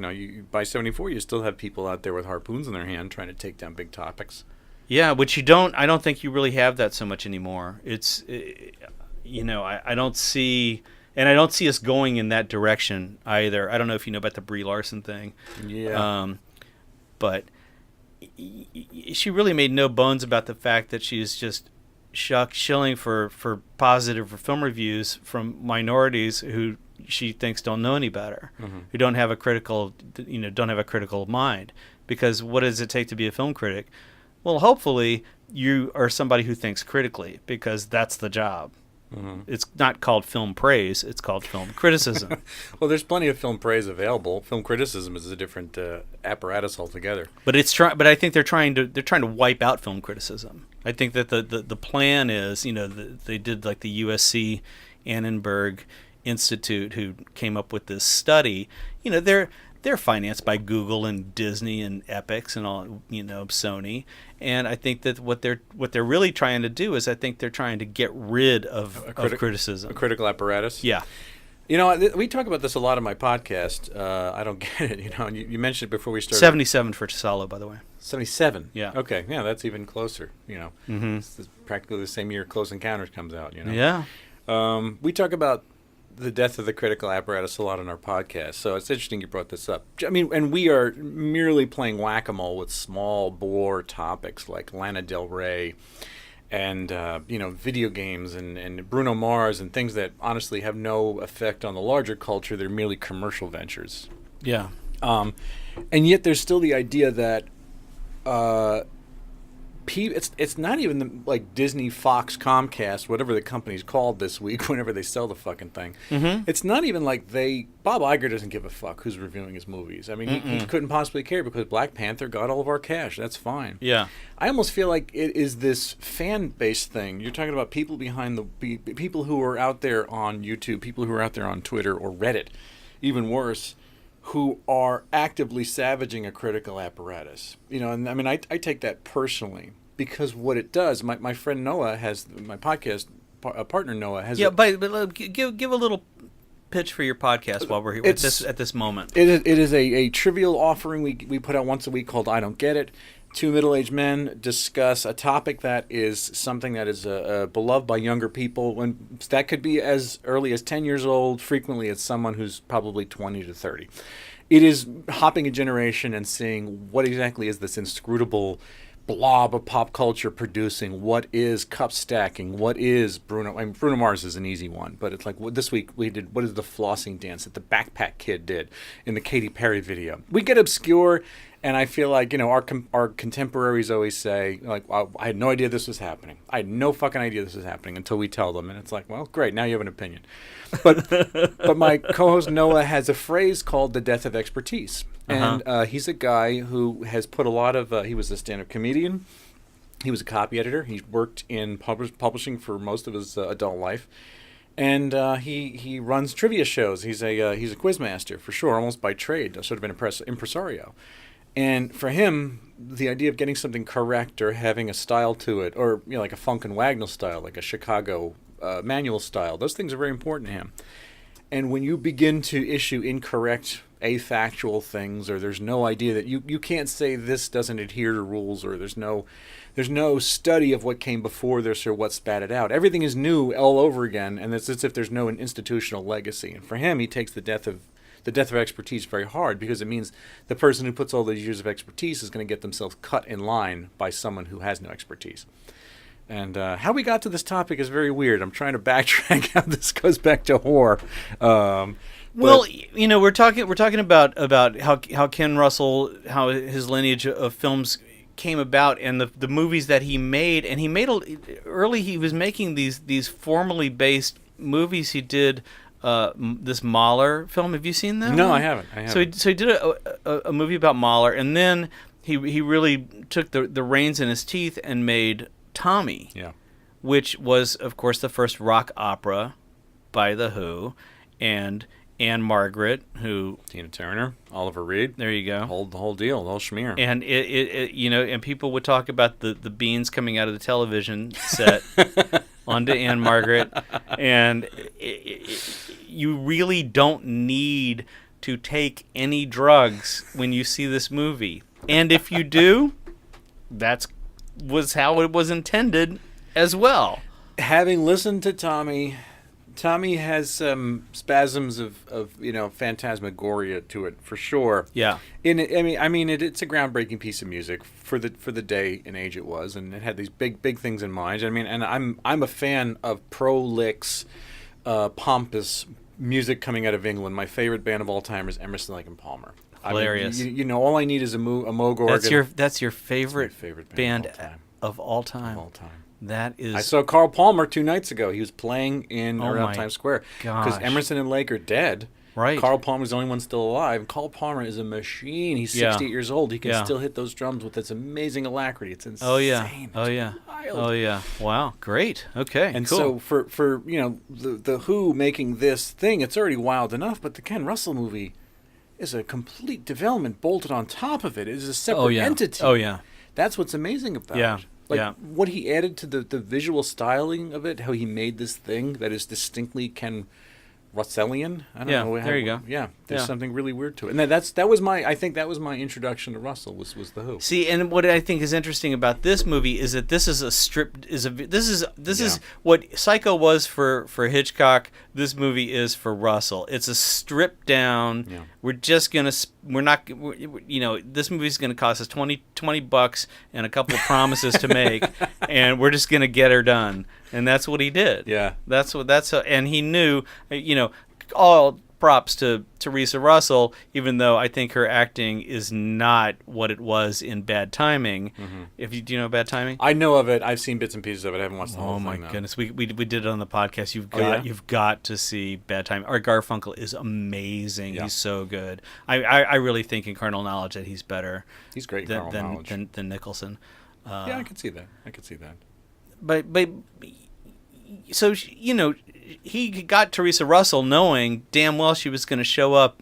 S2: By 74, you still have people out there with harpoons in their hand trying to take down big topics.
S1: Yeah, which I don't think you really have that so much anymore. I don't see... And I don't see us going in that direction either. I don't know if you know about the Brie Larson thing.
S2: Yeah.
S1: But she really made no bones about the fact that she's just shilling for positive film reviews from minorities who she thinks don't know any better, who don't have a critical mind. Because what does it take to be a film critic? Well, hopefully you are somebody who thinks critically, because that's the job. It's not called film praise; it's called film criticism.
S2: Well, there's plenty of film praise available. Film criticism is a different apparatus altogether.
S1: But But I think they're trying to wipe out film criticism. I think that the plan is, they did like the USC Annenberg Institute, who came up with this study. They're financed by Google and Disney and Epix and all, Sony. And I think that what they're really trying to do is, I think they're trying to get rid of criticism.
S2: A critical apparatus?
S1: Yeah.
S2: We talk about this a lot on my podcast. I don't get it, and you mentioned it before we started.
S1: 77 for Sallow, by the way.
S2: 77?
S1: Yeah.
S2: Okay, yeah, that's even closer, It's practically the same year Close Encounters comes out,
S1: Yeah.
S2: We talk about the death of the critical apparatus a lot on our podcast, so it's interesting you brought this up. I mean, and we are merely playing whack-a-mole with small bore topics like Lana Del Rey and video games and Bruno Mars and things that honestly have no effect on the larger culture. They're merely commercial ventures.
S1: Yeah.
S2: And yet there's still the idea that it's not even the, like Disney, Fox, Comcast, whatever the company's called this week, whenever they sell the fucking thing.
S1: Mm-hmm.
S2: It's not even like Bob Iger doesn't give a fuck who's reviewing his movies. I mean, he couldn't possibly care because Black Panther got all of our cash. That's fine.
S1: Yeah.
S2: I almost feel like it is this fan-based thing. You're talking about people people who are out there on YouTube, people who are out there on Twitter or Reddit, even worse, who are actively savaging a critical apparatus. And I mean, I take that personally because what it does, my friend Noah has, my podcast partner Noah has...
S1: Yeah, but give a little pitch for your podcast while we're here at this moment.
S2: It is a trivial offering we put out once a week called I Don't Get It. Two middle-aged men discuss a topic that is something that is beloved by younger people. When that could be as early as 10 years old. Frequently, it's someone who's probably 20 to 30. It is hopping a generation and seeing what exactly is this inscrutable blob of pop culture producing. What is cup stacking? What is Bruno? I mean, Bruno Mars is an easy one, but it's like this week we did. What is the flossing dance that the Backpack Kid did in the Katy Perry video? We get obscure. And I feel like, our contemporaries always say, like, I had no idea this was happening. I had no fucking idea this was happening until we tell them. And it's like, well, great, now you have an opinion. But my co-host Noah has a phrase called the death of expertise. And he's a guy who has put a lot of, he was a stand-up comedian. He was a copy editor. He worked in publishing for most of his adult life. And he runs trivia shows. He's a quiz master, for sure, almost by trade, sort of an impresario. And for him, the idea of getting something correct or having a style to it, or like a Funk and Wagnall style, like a Chicago manual style, those things are very important to him. And when you begin to issue incorrect, afactual things, or there's no idea that you can't say this doesn't adhere to rules, or there's no study of what came before this or what spat it out. Everything is new all over again, and it's as if there's no institutional legacy. And for him, he takes the death of expertise very hard, because it means the person who puts all those years of expertise is going to get themselves cut in line by someone who has no expertise. And how we got to this topic is very weird. I'm trying to backtrack how this goes back to horror.
S1: Well, we're talking about how Ken Russell, how his lineage of films came about, and the movies that he made. And he made early. He was making these formally based movies. He did. This Mahler film. Have you seen that?
S2: No,
S1: one?
S2: I haven't.
S1: So he did a movie about Mahler, and then he really took the reins in his teeth and made Tommy.
S2: Yeah.
S1: Which was, of course, the first rock opera by The Who, and Anne Margaret, who
S2: Tina Turner, Oliver Reed.
S1: There you go.
S2: The whole deal, the whole schmear.
S1: And it and people would talk about the beans coming out of the television set onto Anne Margaret, and you really don't need to take any drugs when you see this movie. And if you do, was how it was intended as well.
S2: Having listened to Tommy has spasms of phantasmagoria to it, for sure.
S1: Yeah.
S2: It's a groundbreaking piece of music for the day and age it was, and it had these big things in mind. And I'm a fan of prolix, pompous music coming out of England. My favorite band of all time is Emerson, Lake and Palmer.
S1: Hilarious.
S2: All I need is a Moog organ.
S1: That's your favorite band
S2: of all time.
S1: That is.
S2: I saw Carl Palmer 2 nights ago. He was playing around Times Square because Emerson and Lake are dead.
S1: Right.
S2: Carl Palmer's the only one still alive. Carl Palmer is a machine. He's 68 years old. He can still hit those drums with this amazing alacrity. It's insane.
S1: Oh yeah.
S2: Wild.
S1: Oh yeah. Wow. Great. Okay.
S2: And
S1: cool.
S2: so for the Who making this thing, it's already wild enough. But the Ken Russell movie is a complete development bolted on top of it. It is a separate entity.
S1: Oh yeah.
S2: That's what's amazing about it. What he added to the visual styling of it, how he made this thing that is distinctly Ken Russellian. I don't
S1: Yeah,
S2: know.
S1: there you go.
S2: Yeah, there's
S1: Yeah.
S2: something really weird to it, and that was my introduction to Russell was the Who.
S1: See, and what I think is interesting about this movie is that this is a strip. This is what Psycho was for Hitchcock. This movie is for Russell. It's a stripped down.
S2: Yeah.
S1: This movie's gonna cost us $20 and a couple of promises to make, and we're just gonna get her done. And that's what he did.
S2: Yeah.
S1: And he knew, all props to Teresa Russell, even though I think her acting is not what it was in Bad Timing.
S2: Mm-hmm.
S1: Do you know Bad Timing?
S2: I know of it. I've seen bits and pieces of it. I haven't watched the whole thing.
S1: Oh my goodness, we did it on the podcast.
S2: Yeah?
S1: You've got to see Bad Timing. Art Garfunkel is amazing.
S2: Yeah.
S1: He's so good. I really think in Carnal Knowledge that he's better.
S2: He's great in Carnal Knowledge.
S1: than Nicholson.
S2: Yeah, I could see that.
S1: But so he got Teresa Russell knowing damn well she was going to show up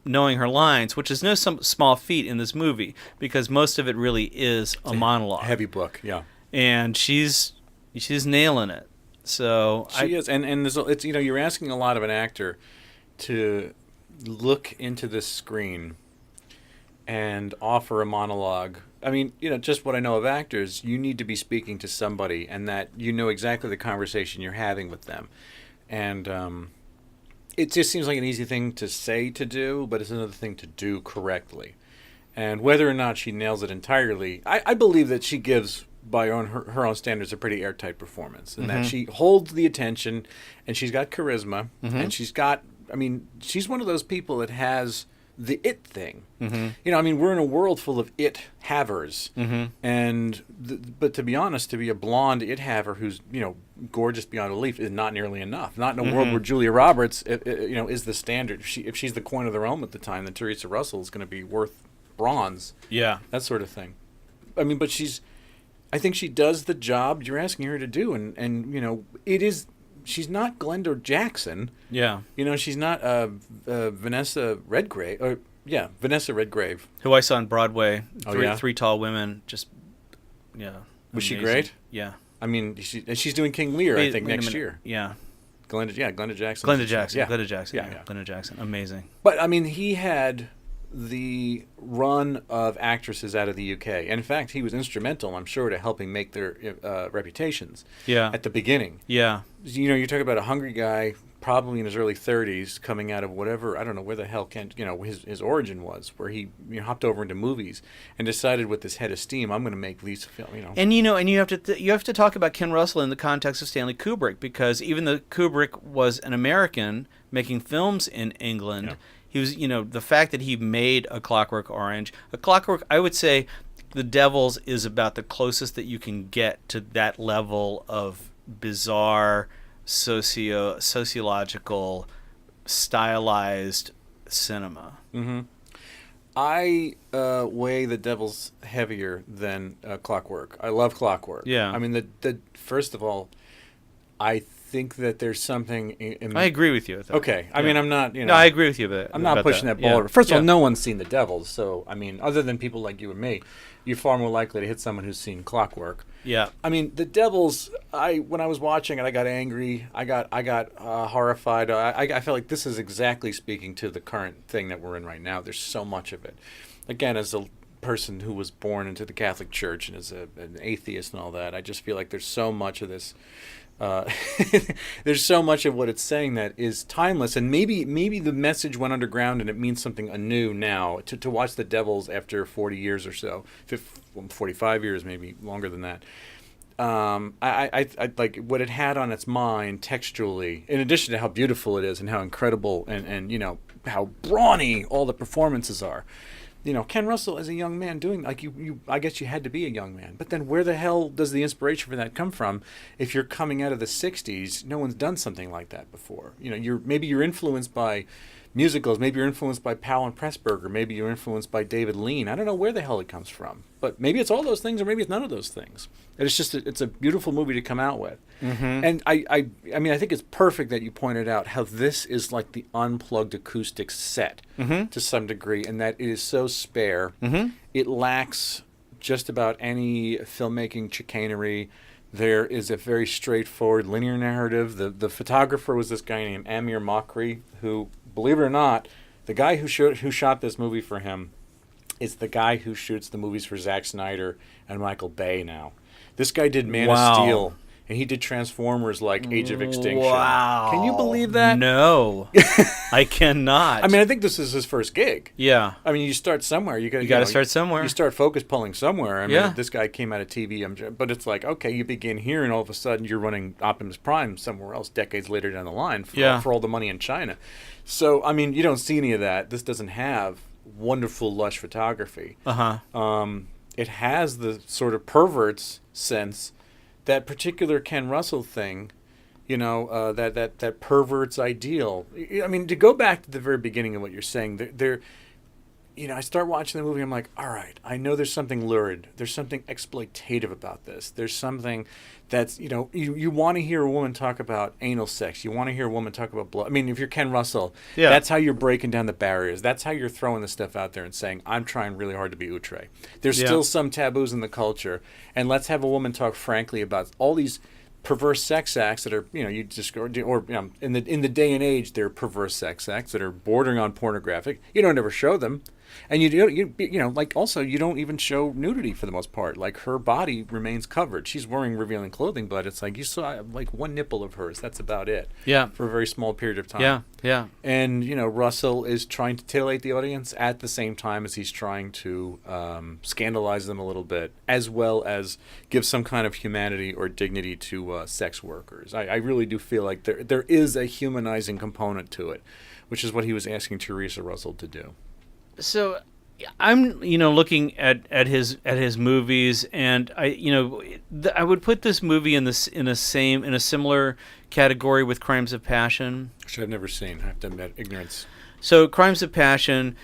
S1: knowing her lines, which is no small feat in this movie because most of it really is a monologue.
S2: Heavy book, yeah.
S1: And she's nailing it. So
S2: she is, and it's you're asking a lot of an actor to look into this screen and offer a monologue. I mean, just what I know of actors, you need to be speaking to somebody and that you know exactly the conversation you're having with them. And it just seems like an easy thing to say to do, but it's another thing to do correctly. And whether or not she nails it entirely, I believe that she gives, by her own standards, a pretty airtight performance. And that she holds the attention, and she's got charisma, and she's one of those people that has the it thing. We're in a world full of it havers, and but to be honest, to be a blonde it haver who's gorgeous beyond belief is not nearly enough. Not in a world where Julia Roberts is the standard. If she's the coin of the realm at the time, then Teresa Russell is going to be worth bronze.
S1: Yeah,
S2: that sort of thing. I mean, but I think she does the job you're asking her to do, and it is. She's not Glenda Jackson.
S1: Yeah.
S2: She's not Vanessa Redgrave. Vanessa Redgrave.
S1: Who I saw on Broadway.
S2: Oh,
S1: Three Tall Women. Just, yeah.
S2: Was she
S1: amazing.
S2: great?
S1: Yeah.
S2: I mean, she's doing King Lear, I think, next year.
S1: Yeah.
S2: Glenda Jackson.
S1: Glenda Jackson.
S2: Yeah.
S1: Glenda Jackson.
S2: Yeah.
S1: Glenda Jackson. Amazing.
S2: But, I mean, he had the run of actresses out of the UK. In fact, he was instrumental, I'm sure, to helping make their reputations at the beginning.
S1: Yeah.
S2: You talk about a hungry guy, probably in his early 30s, coming out of whatever, I don't know where the hell his origin was, where he hopped over into movies and decided with this head of steam, I'm going to make these films.
S1: And and you have to talk about Ken Russell in the context of Stanley Kubrick, because even though Kubrick was an American making films in England, he was the fact that he made A Clockwork Orange, I would say The Devils is about the closest that you can get to that level of bizarre sociological stylized cinema.
S2: I weigh The Devil's heavier than Clockwork. I love Clockwork.
S1: Yeah.
S2: I mean, the first of all, I think that there's something
S1: I agree with you.
S2: Okay. I mean, I'm not,
S1: No, I agree with you about
S2: I'm not pushing that ball. First of all, no one's seen The Devils, so, I mean, other than people like you and me, you're far more likely to hit someone who's seen Clockwork.
S1: Yeah.
S2: I mean, The Devils, when I was watching it, I got angry. I got horrified. I felt like this is exactly speaking to the current thing that we're in right now. There's so much of it. Again, as a person who was born into the Catholic Church and as an atheist and all that, I just feel like there's so much of this. There's so much of what it's saying that is timeless, and maybe the message went underground and it means something anew now. To watch The Devils after 40 years or so, 45 years, maybe longer than that. I like what it had on its mind textually, in addition to how beautiful it is and how incredible and how brawny all the performances are. Ken Russell as a young man doing I guess you had to be a young man. But then where the hell does the inspiration for that come from? If you're coming out of the 60s, no one's done something like that before. Maybe you're influenced by musicals, maybe you're influenced by Powell and Pressburger, maybe you're influenced by David Lean. I don't know where the hell it comes from. But maybe it's all those things or maybe it's none of those things. And it's just it's a beautiful movie to come out with. And I mean, I think it's perfect that you pointed out how this is like the unplugged acoustic set to some degree, and that it is so spare. It lacks just about any filmmaking chicanery. There is a very straightforward linear narrative. The photographer was this guy named Amir Makri, who, believe it or not, the guy who shot this movie for him is the guy who shoots the movies for Zack Snyder and Michael Bay now. This guy did Man of Steel, and he did Transformers like Age of Extinction.
S1: Wow.
S2: Can you believe that?
S1: No. I cannot.
S2: I mean, I think this is his first gig.
S1: Yeah.
S2: I mean, you start somewhere. You got
S1: to start somewhere.
S2: You start focus pulling somewhere. I mean,
S1: Yeah.
S2: this guy came out of TV, but it's like, okay, you begin here, and all of a sudden you're running Optimus Prime somewhere else decades later down the line for all the money in China. So, I mean, you don't see any of that. This doesn't have wonderful, lush photography. It has the sort of perverts sense, that particular Ken Russell thing, that pervert's ideal. I mean, to go back to the very beginning of what you're saying, I start watching the movie, I'm like, all right, I know there's something lurid. There's something exploitative about this. There's something that's, you want to hear a woman talk about anal sex. You want to hear a woman talk about blood. I mean, if you're Ken Russell, that's how you're breaking down the barriers. That's how you're throwing the stuff out there and saying, I'm trying really hard to be outre. There's still some taboos in the culture, and let's have a woman talk frankly about all these perverse sex acts that are, in the day and age, they're perverse sex acts that are bordering on pornographic. You don't ever show them. And you don't even show nudity for the most part. Like, her body remains covered. She's wearing revealing clothing, but it's like you saw like one nipple of hers. That's about it. Yeah. For a very small period of time.
S1: Yeah, yeah.
S2: And, Russell is trying to titillate the audience at the same time as he's trying to scandalize them a little bit, as well as give some kind of humanity or dignity to sex workers. I really do feel like there is a humanizing component to it, which is what he was asking Teresa Russell to do.
S1: So, I'm looking at his movies, and I would put this movie in a similar category with Crimes of Passion,
S2: which I've never seen. I have to admit, ignorance.
S1: So, Crimes of Passion,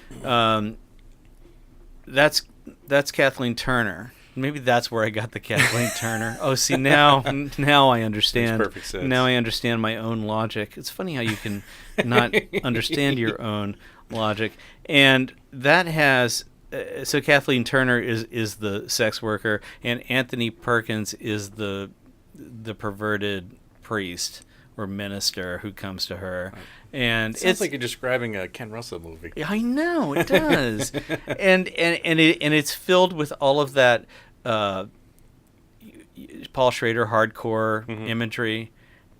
S1: that's Kathleen Turner. Maybe that's where I got the Kathleen Turner. Oh, see, now I understand.
S2: Makes perfect sense.
S1: Now I understand my own logic. It's funny how you can not understand your own logic. And that has so Kathleen Turner is the sex worker, and Anthony Perkins is the perverted priest or minister who comes to her. Right. And
S2: it sounds like you're describing a Ken Russell movie.
S1: I know it does. and it's filled with all of that Paul Schrader hardcore imagery.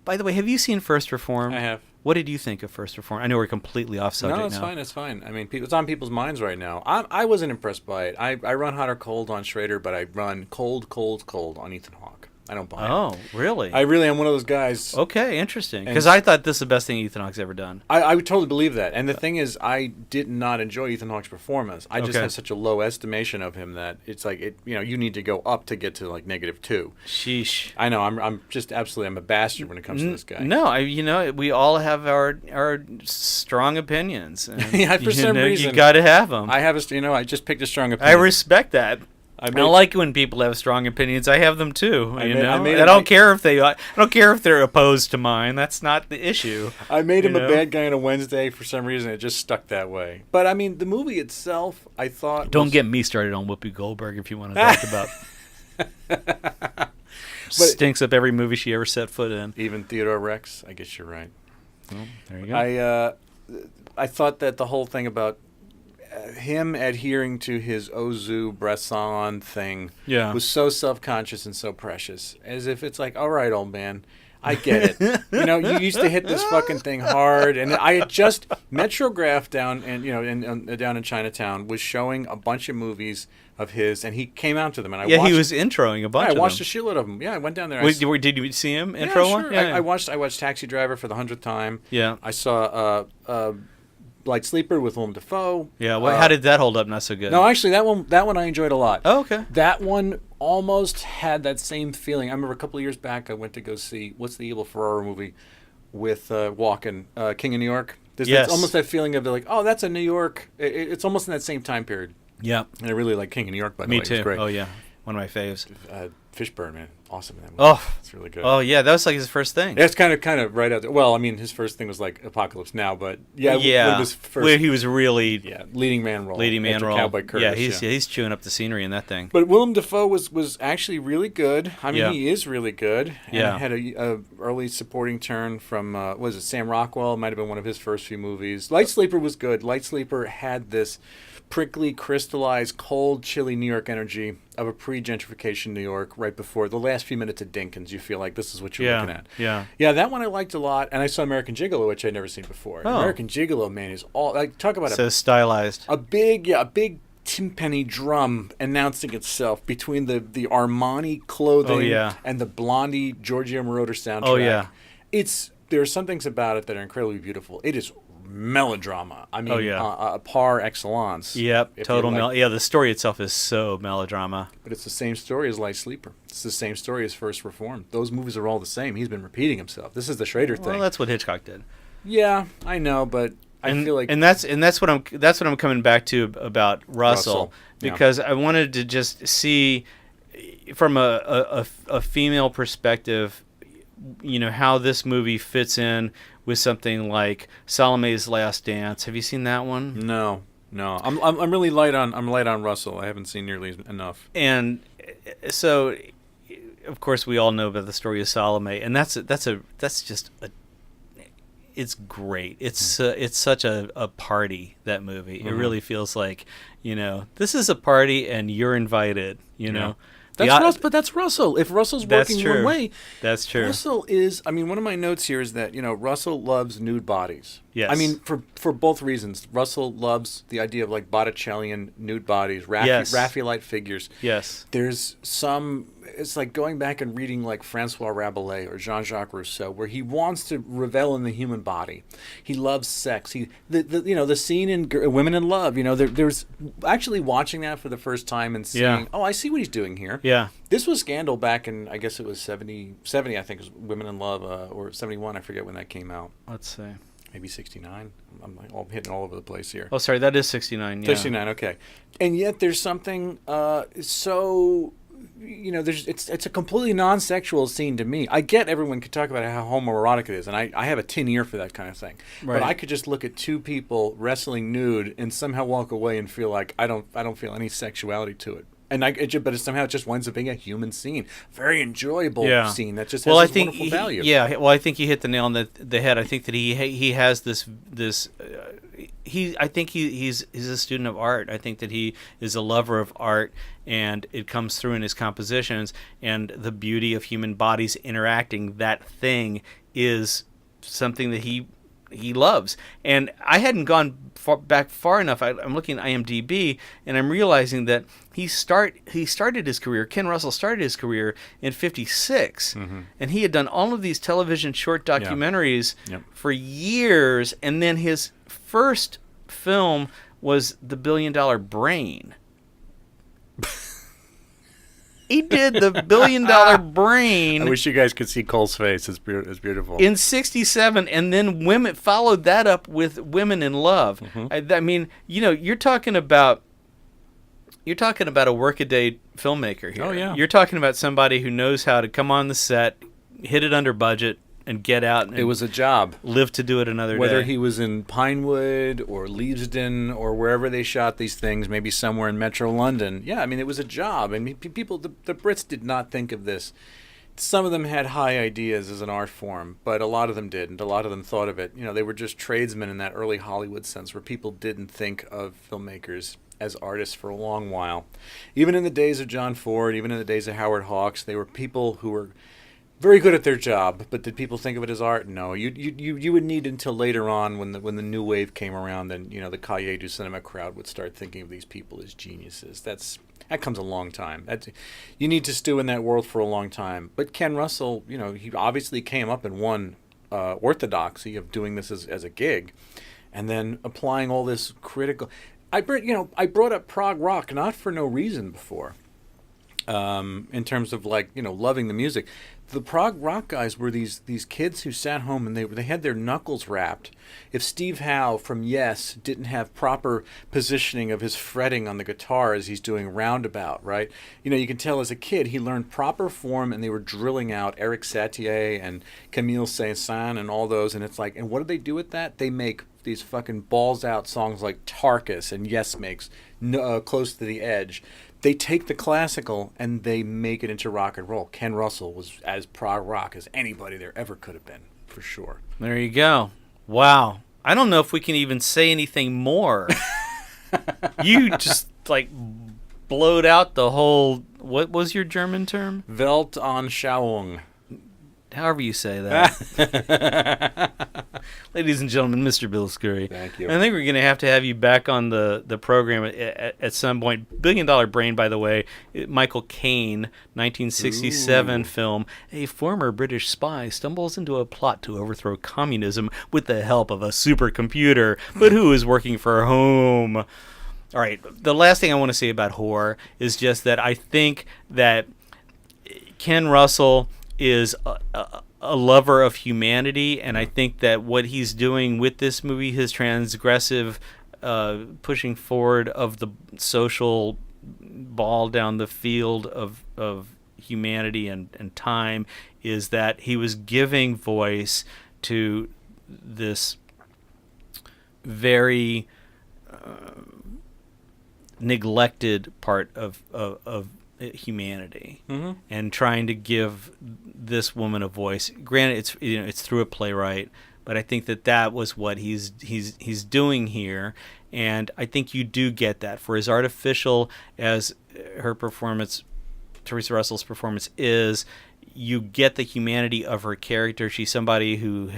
S1: By the way, have you seen First Reformed?
S2: I have.
S1: What did you think of First Reformed? I know we're completely off subject now.
S2: No, it's fine. It's fine. I mean, it's on people's minds right now. I wasn't impressed by it. I run hot or cold on Schrader, but I run cold on Ethan Hawke. I don't buy it.
S1: Oh, really?
S2: I really am one of those guys.
S1: Okay, interesting. Because I thought this is the best thing Ethan Hawke's ever done.
S2: I would totally believe that. And the thing is, I did not enjoy Ethan Hawke's performance. I just have such a low estimation of him that it's like, you need to go up to get to like -2.
S1: Sheesh.
S2: I know. I'm a bastard when it comes to this guy.
S1: No, we all have our strong opinions. And,
S2: yeah, for some reason.
S1: You got to have them.
S2: I have I just picked a strong opinion.
S1: I respect that. I like when people have strong opinions. I have them too. I don't care if they're opposed to mine. That's not the issue.
S2: I made him a bad guy on a Wednesday for some reason. It just stuck that way. But I mean, the movie itself, I thought.
S1: Don't get me started on Whoopi Goldberg if you want to talk about. Stinks up every movie she ever set foot in.
S2: Even Theodore Rex. I guess you're right.
S1: Well, there you go.
S2: I thought that the whole thing about him adhering to his Ozu Bresson thing was so self-conscious and so precious, as if it's like, all right, old man, I get it. You used to hit this fucking thing hard, and I had just Metrograph down in Chinatown was showing a bunch of movies of his, and he came out to them, and
S1: he was introing a bunch.
S2: I watched a shitload of them. Yeah, I went down there.
S1: Did you see him intro one?
S2: Yeah, I watched Taxi Driver for the 100th time.
S1: Yeah,
S2: I saw Light Sleeper with Willem Dafoe.
S1: Yeah, how did that hold up? Not so good.
S2: No, actually, that one I enjoyed a lot.
S1: Oh, okay.
S2: That one almost had that same feeling. I remember a couple of years back, I went to go see What's the Evil Ferrara movie with Walken, King of New York. There's almost that feeling of like, oh, that's a New York. It's almost in that same time period.
S1: Yeah.
S2: And I really like King of New York, by the way.
S1: Me too.
S2: It's great.
S1: Oh, yeah. One of my faves.
S2: Fishburne, man. awesome in that movie.
S1: Oh,
S2: It's really good.
S1: oh yeah, that was like his first thing.
S2: Yeah, it's kind of right out there. Well, I mean, his first thing was like Apocalypse Now, but yeah,
S1: yeah,
S2: when it was first,
S1: where he was really
S2: leading man role.
S1: leading man
S2: after
S1: role.
S2: Cowboy Curtis,
S1: He's chewing up the scenery in that thing.
S2: But Willem Dafoe was actually really good. I mean,
S1: Yeah.
S2: he is really good. And
S1: Yeah.
S2: had a early supporting turn from was it Sam Rockwell? It might have been one of his first few movies. Light Sleeper was good. Light Sleeper had this prickly, crystallized, cold, chilly New York energy of a pre-gentrification New York right before the last few minutes of Dinkins. You feel like this is what you're looking at.
S1: Yeah.
S2: That one I liked a lot. And I saw American Gigolo, which I'd never seen before.
S1: Oh.
S2: American Gigolo, man, is all like talk about
S1: So stylized.
S2: a big timpani drum announcing itself between the Armani clothing
S1: Oh, yeah.
S2: and the Blondie Giorgio Moroder soundtrack.
S1: Oh, yeah.
S2: There are some things about it that are incredibly beautiful. It is melodrama. I mean,
S1: Oh, yeah.
S2: par excellence.
S1: Yep,
S2: If
S1: total
S2: you like-
S1: Yeah, the story itself is so melodrama.
S2: But it's the same story as Light Sleeper. It's the same story as First Reformed. Those movies are all the same. He's been repeating himself. This is the Schrader thing.
S1: Well, that's what Hitchcock did.
S2: Yeah, I know, but I feel like
S1: that's what I'm coming back to about Russell,
S2: yeah.
S1: because I wanted to just see from a female perspective, how this movie fits in with something like Salome's Last Dance. Have you seen that one?
S2: No. I'm really light on Russell. I haven't seen nearly enough.
S1: And so, of course, we all know about the story of Salome, and that's just it's great. It's such a party, that movie. It really feels like, this is a party and you're invited.
S2: But that's Russell. If Russell's working
S1: true.
S2: one way,
S1: That's true.
S2: Russell is. I mean, one of my notes here is that Russell loves nude bodies.
S1: Yes.
S2: I mean, for both reasons. Russell loves the idea of like Botticellian nude bodies,
S1: Yes.
S2: Raphaelite figures.
S1: Yes.
S2: There's some. It's like going back and reading like Francois Rabelais or Jean-Jacques Rousseau, where he wants to revel in the human body. He loves sex. The scene in Women in Love. There's actually watching that for the first time and seeing.
S1: Yeah.
S2: Oh, I see what he's doing here.
S1: Yeah.
S2: This was Scandal back in, I guess it was 70 I think was Women in Love, or 71, I forget when that came out.
S1: Let's see.
S2: Maybe 69. I'm like hitting all over the place here.
S1: Oh, sorry, that is 69. Yeah.
S2: 69, okay. And yet there's something so, it's a completely non-sexual scene to me. I get everyone could talk about how homoerotic it is, and I have a tin ear for that kind of thing.
S1: Right.
S2: But I could just look at two people wrestling nude and somehow walk away and feel like I don't feel any sexuality to it. But somehow it just winds up being a human scene, very enjoyable scene that just has wonderful value.
S1: Yeah, well, I think you hit the nail on the head. I think that he has this. I think he's a student of art. I think that he is a lover of art, and it comes through in his compositions. And the beauty of human bodies interacting, that thing is something that he loves. And I hadn't gone back far enough. I'm looking at IMDb, and I'm realizing that he started his career. Ken Russell started his career in '56, and he had done all of these television short documentaries for years. And then his first film was The $1 Billion Brain. He did The $1 Billion Brain.
S2: I wish you guys could see Cole's face. It's beautiful.
S1: In '67, and then Women followed that up with Women in Love. I mean, you're talking about a workaday filmmaker here.
S2: Oh, yeah.
S1: You're talking about somebody who knows how to come on the set, hit it under budget, and get out. And
S2: It was a job.
S1: live to do it another
S2: Whether
S1: day.
S2: he was in Pinewood or Leavesden or wherever they shot these things, maybe somewhere in Metro London. Yeah, I mean, it was a job. I mean, people, the Brits did not think of this. Some of them had high ideas as an art form, but a lot of them didn't. A lot of them thought of it. They were just tradesmen in that early Hollywood sense where people didn't think of filmmakers as artists for a long while. Even in the days of John Ford, even in the days of Howard Hawks, they were people who were very good at their job, but did people think of it as art? No. You would need until later on when the new wave came around, then the Cahiers du Cinema crowd would start thinking of these people as geniuses. That comes a long time. You need to stew in that world for a long time. But Ken Russell, he obviously came up in one orthodoxy of doing this as a gig, and then applying all this critical. I brought up prog rock not for no reason before. In terms of loving the music, the prog rock guys were these kids who sat home and they had their knuckles wrapped. If Steve Howe from Yes didn't have proper positioning of his fretting on the guitar as he's doing Roundabout, right? You can tell as a kid he learned proper form, and they were drilling out Eric Satie and Camille Saint-Saëns and all those, and it's like, and what do they do with that? They make these fucking balls out songs like Tarkus and Yes makes Close to the Edge. They take the classical and they make it into rock and roll. Ken Russell was as prog rock as anybody there ever could have been, for sure.
S1: There you go. Wow. I don't know if we can even say anything more. You just like blowed out the whole. What was your German term?
S2: Weltanschauung.
S1: However you say that. Ladies and gentlemen, Mr. Bill Scurry.
S2: Thank you.
S1: I think we're going to have you back on the program at some point. $1 Billion Brain, by the way, Michael Caine, 1967 film. A former British spy stumbles into a plot to overthrow communism with the help of a supercomputer, but who is working for whom? All right, the last thing I want to say about horror is just that I think that Ken Russell is a lover of humanity, and I think that what he's doing with this movie, his transgressive pushing forward of the social ball down the field of humanity and time, is that he was giving voice to this very neglected part of humanity, and trying to give this woman a voice. Granted, it's through a playwright, but I think that was what he's doing here, and I think you do get that. For as artificial as her performance, Teresa Russell's performance is, you get the humanity of her character. She's somebody who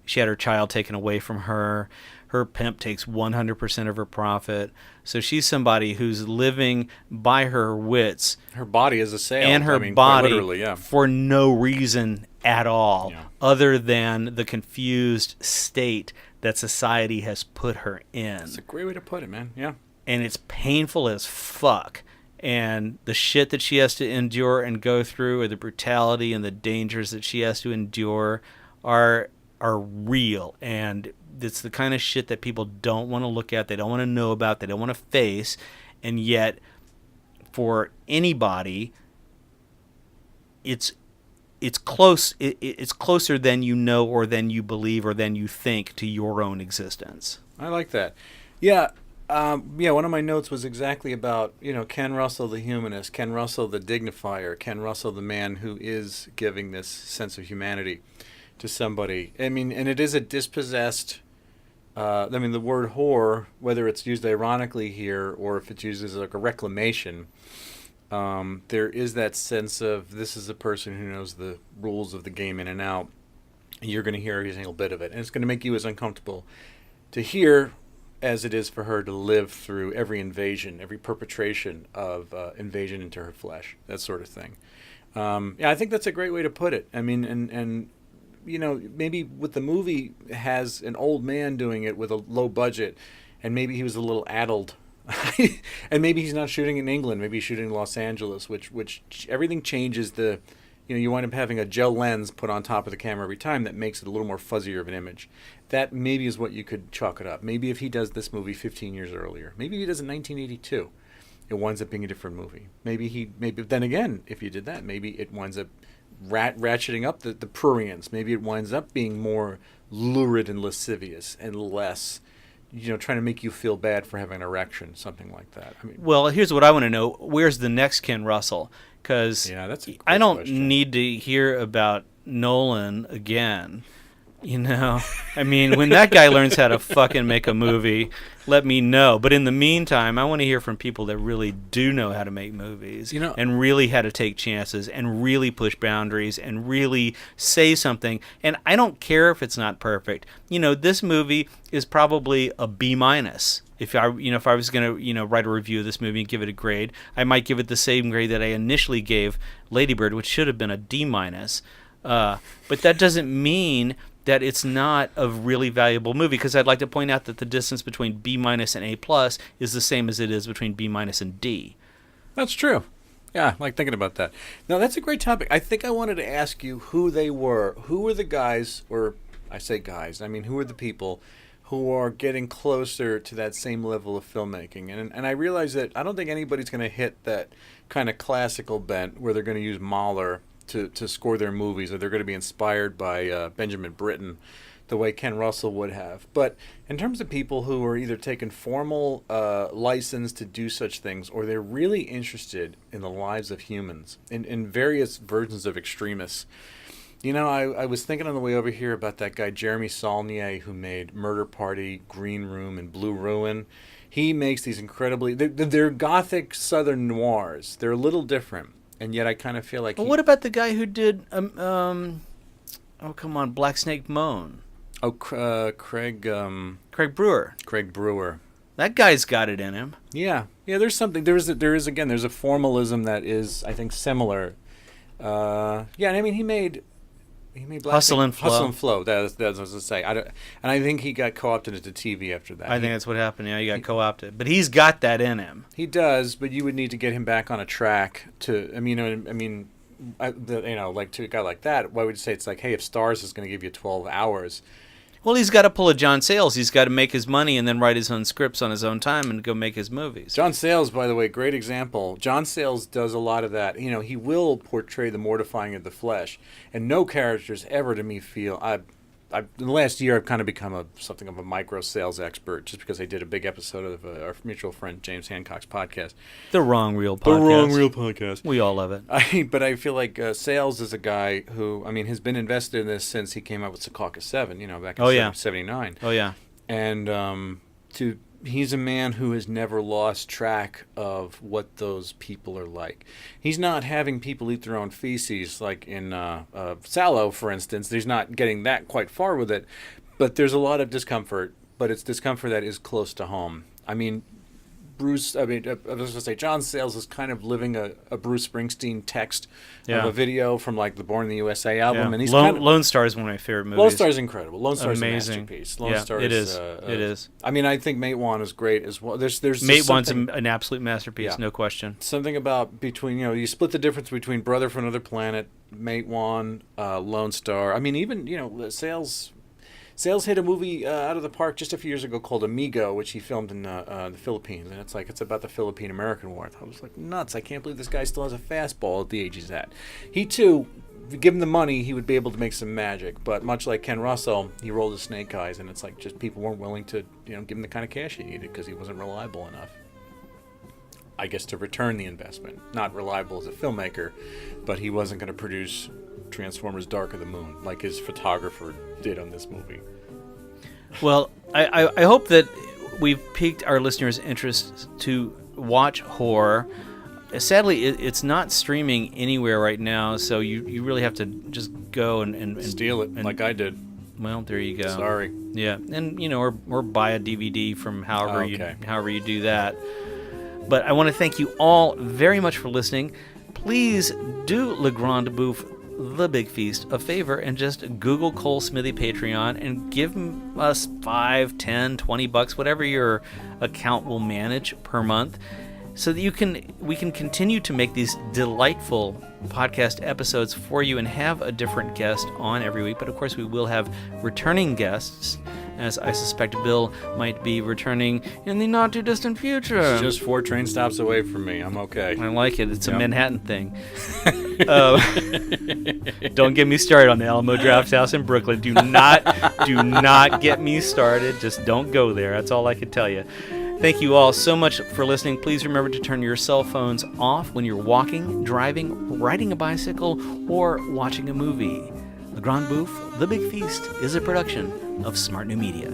S1: she had her child taken away from her. Her pimp takes 100% of her profit. So she's somebody who's living by her wits.
S2: Her body is a sale.
S1: And her
S2: quite
S1: body
S2: literally, yeah.
S1: For no reason at all, other than the confused state that society has put her in.
S2: That's a great way to put it, man. Yeah.
S1: And it's painful as fuck. And the shit that she has to endure and go through, or the brutality and the dangers that she has to endure, are real. And it's the kind of shit that people don't want to look at, they don't want to know about, they don't want to face, and yet for anybody, it's close. It's closer than you know, or than you believe, or than you think to your own existence.
S2: I like that. Yeah. One of my notes was exactly about, Ken Russell the humanist, Ken Russell the dignifier, Ken Russell the man who is giving this sense of humanity to somebody. I mean, and it is a dispossessed, the word whore, whether it's used ironically here or if it's used as like a reclamation, there is that sense of, this is a person who knows the rules of the game in and out. You're going to hear every single bit of it, and it's going to make you as uncomfortable to hear as it is for her to live through every invasion, every perpetration of invasion into her flesh, that sort of thing. I think that's a great way to put it. I mean, and maybe with the movie has an old man doing it with a low budget, and maybe he was a little addled, and maybe he's not shooting in England, maybe he's shooting in Los Angeles, which everything changes the. You wind up having a gel lens put on top of the camera every time that makes it a little more fuzzier of an image. That maybe is what you could chalk it up. Maybe if he does this movie 15 years earlier, maybe he does it in 1982, it winds up being a different movie. Maybe then again, if you did that, maybe it winds up ratcheting up the prurience. Maybe it winds up being more lurid and lascivious and less, trying to make you feel bad for having an erection, something like that. I mean,
S1: well, here's what I want to know. Where's the next Ken Russell? Because I don't need to hear about Nolan again. I mean, when that guy learns how to fucking make a movie, let me know. But in the meantime, I want to hear from people that really do know how to make movies, and really how to take chances, and really push boundaries, and really say something. And I don't care if it's not perfect. This movie is probably a B-. If I was going to, write a review of this movie and give it a grade, I might give it the same grade that I initially gave Lady Bird, which should have been a D-. But that doesn't mean that it's not a really valuable movie, because I'd like to point out that the distance between B- and A+ is the same as it is between B- and D.
S2: That's true. Yeah, I like thinking about that. No, that's a great topic. I think I wanted to ask you who they were. Who were the guys, or I say guys, I mean, who are the people who are getting closer to that same level of filmmaking? And I realize that I don't think anybody's going to hit that kind of classical bent where they're going to use Mahler to score their movies, or they're going to be inspired by Benjamin Britten the way Ken Russell would have. But in terms of people who are either taking formal license to do such things, or they're really interested in the lives of humans in various versions of extremists. You know, I was thinking on the way over here about that guy Jeremy Saulnier who made Murder Party, Green Room, and Blue Ruin. He makes these incredibly... They're gothic southern noirs. They're a little different, and yet I kind of feel like...
S1: Well, what about the guy who did... oh, come on, Black Snake Moan?
S2: Oh, Craig
S1: Brewer.
S2: Craig Brewer.
S1: That guy's got it in him.
S2: Yeah. There's something. There's a formalism that is, I think, similar. And I mean, he made Black
S1: Hustle and Flow.
S2: Hustle and Flow. That's what I was going to say. And I think he got co-opted into TV after that.
S1: I think that's what happened. Yeah, he got co-opted, but he's got that in him.
S2: He does, but you would need to get him back on a track to. Like to a guy like that, why would you say it's like, hey, if Starz is going to give you 12 hours?
S1: Well, he's got to pull a John Sayles. He's got to make his money and then write his own scripts on his own time and go make his movies.
S2: John Sayles, by the way, great example. John Sayles does a lot of that. You know, he will portray the mortifying of the flesh, and no characters ever to me feel... in the last year, I've kind of become something of a micro sales expert just because I did a big episode of our mutual friend James Hancock's podcast.
S1: The Wrong Real Podcast.
S2: Podcast.
S1: We all love it.
S2: But I feel like Sayles is a guy who, I mean, has been invested in this since he came out with Secaucus 7, back in 79.
S1: Oh, yeah.
S2: And he's a man who has never lost track of what those people are like. He's not having people eat their own feces like in Sallow, for instance. He's not getting that quite far with it, but there's a lot of discomfort, but it's discomfort that is close to home. I mean, I was going to say, John Sayles is kind of living a Bruce Springsteen text of a video from like the Born in the USA album.
S1: Yeah.
S2: And he's
S1: Lone Star is one of my favorite movies.
S2: Lone Star is incredible. Lone Star is a
S1: amazing
S2: masterpiece. Lone Star
S1: it
S2: is.
S1: It is.
S2: I mean, I think Matewan is great as well. There's
S1: Matewan's an absolute masterpiece, no question.
S2: Something about between, you split the difference between Brother from Another Planet, Matewan, Lone Star. I mean, even, Sayles hit a movie out of the park just a few years ago called Amigo, which he filmed in the Philippines, and it's about the Philippine-American War. I was like, nuts, I can't believe this guy still has a fastball at the age he's at. He, too, give him the money, he would be able to make some magic, but much like Ken Russell, he rolled his snake eyes, and it's like just people weren't willing to give him the kind of cash he needed because he wasn't reliable enough. I guess to return the investment. Not reliable as a filmmaker, but he wasn't going to produce Transformers Dark of the Moon like his photographer did on this movie.
S1: Well, I hope that we've piqued our listeners' interest to watch horror. Sadly, it's not streaming anywhere right now, so you really have to just go and
S2: steal it like I did.
S1: Well, there you go.
S2: Sorry.
S1: Yeah, and or buy a DVD from however you do that. But I want to thank you all very much for listening. Please do Le Grande Bouffe, The Big Feast, a favor and just Google Cole Smithey Patreon and give us $5, $10, $20, whatever your account will manage per month, so that we can continue to make these delightful podcast episodes for you and have a different guest on every week. But of course, we will have returning guests, as I suspect Bill might be returning in the not too distant future.
S2: It's just 4 train stops away from me. I'm okay.
S1: I like it. It's a Manhattan thing. Don't get me started on the Alamo Draft House in Brooklyn. Do not get me started. Just don't go there. That's all I can tell you. Thank you all so much for listening. Please remember to turn your cell phones off when you're walking, driving, riding a bicycle, or watching a movie. Le Grande Bouffe, The Big Feast is a production of Smart New Media.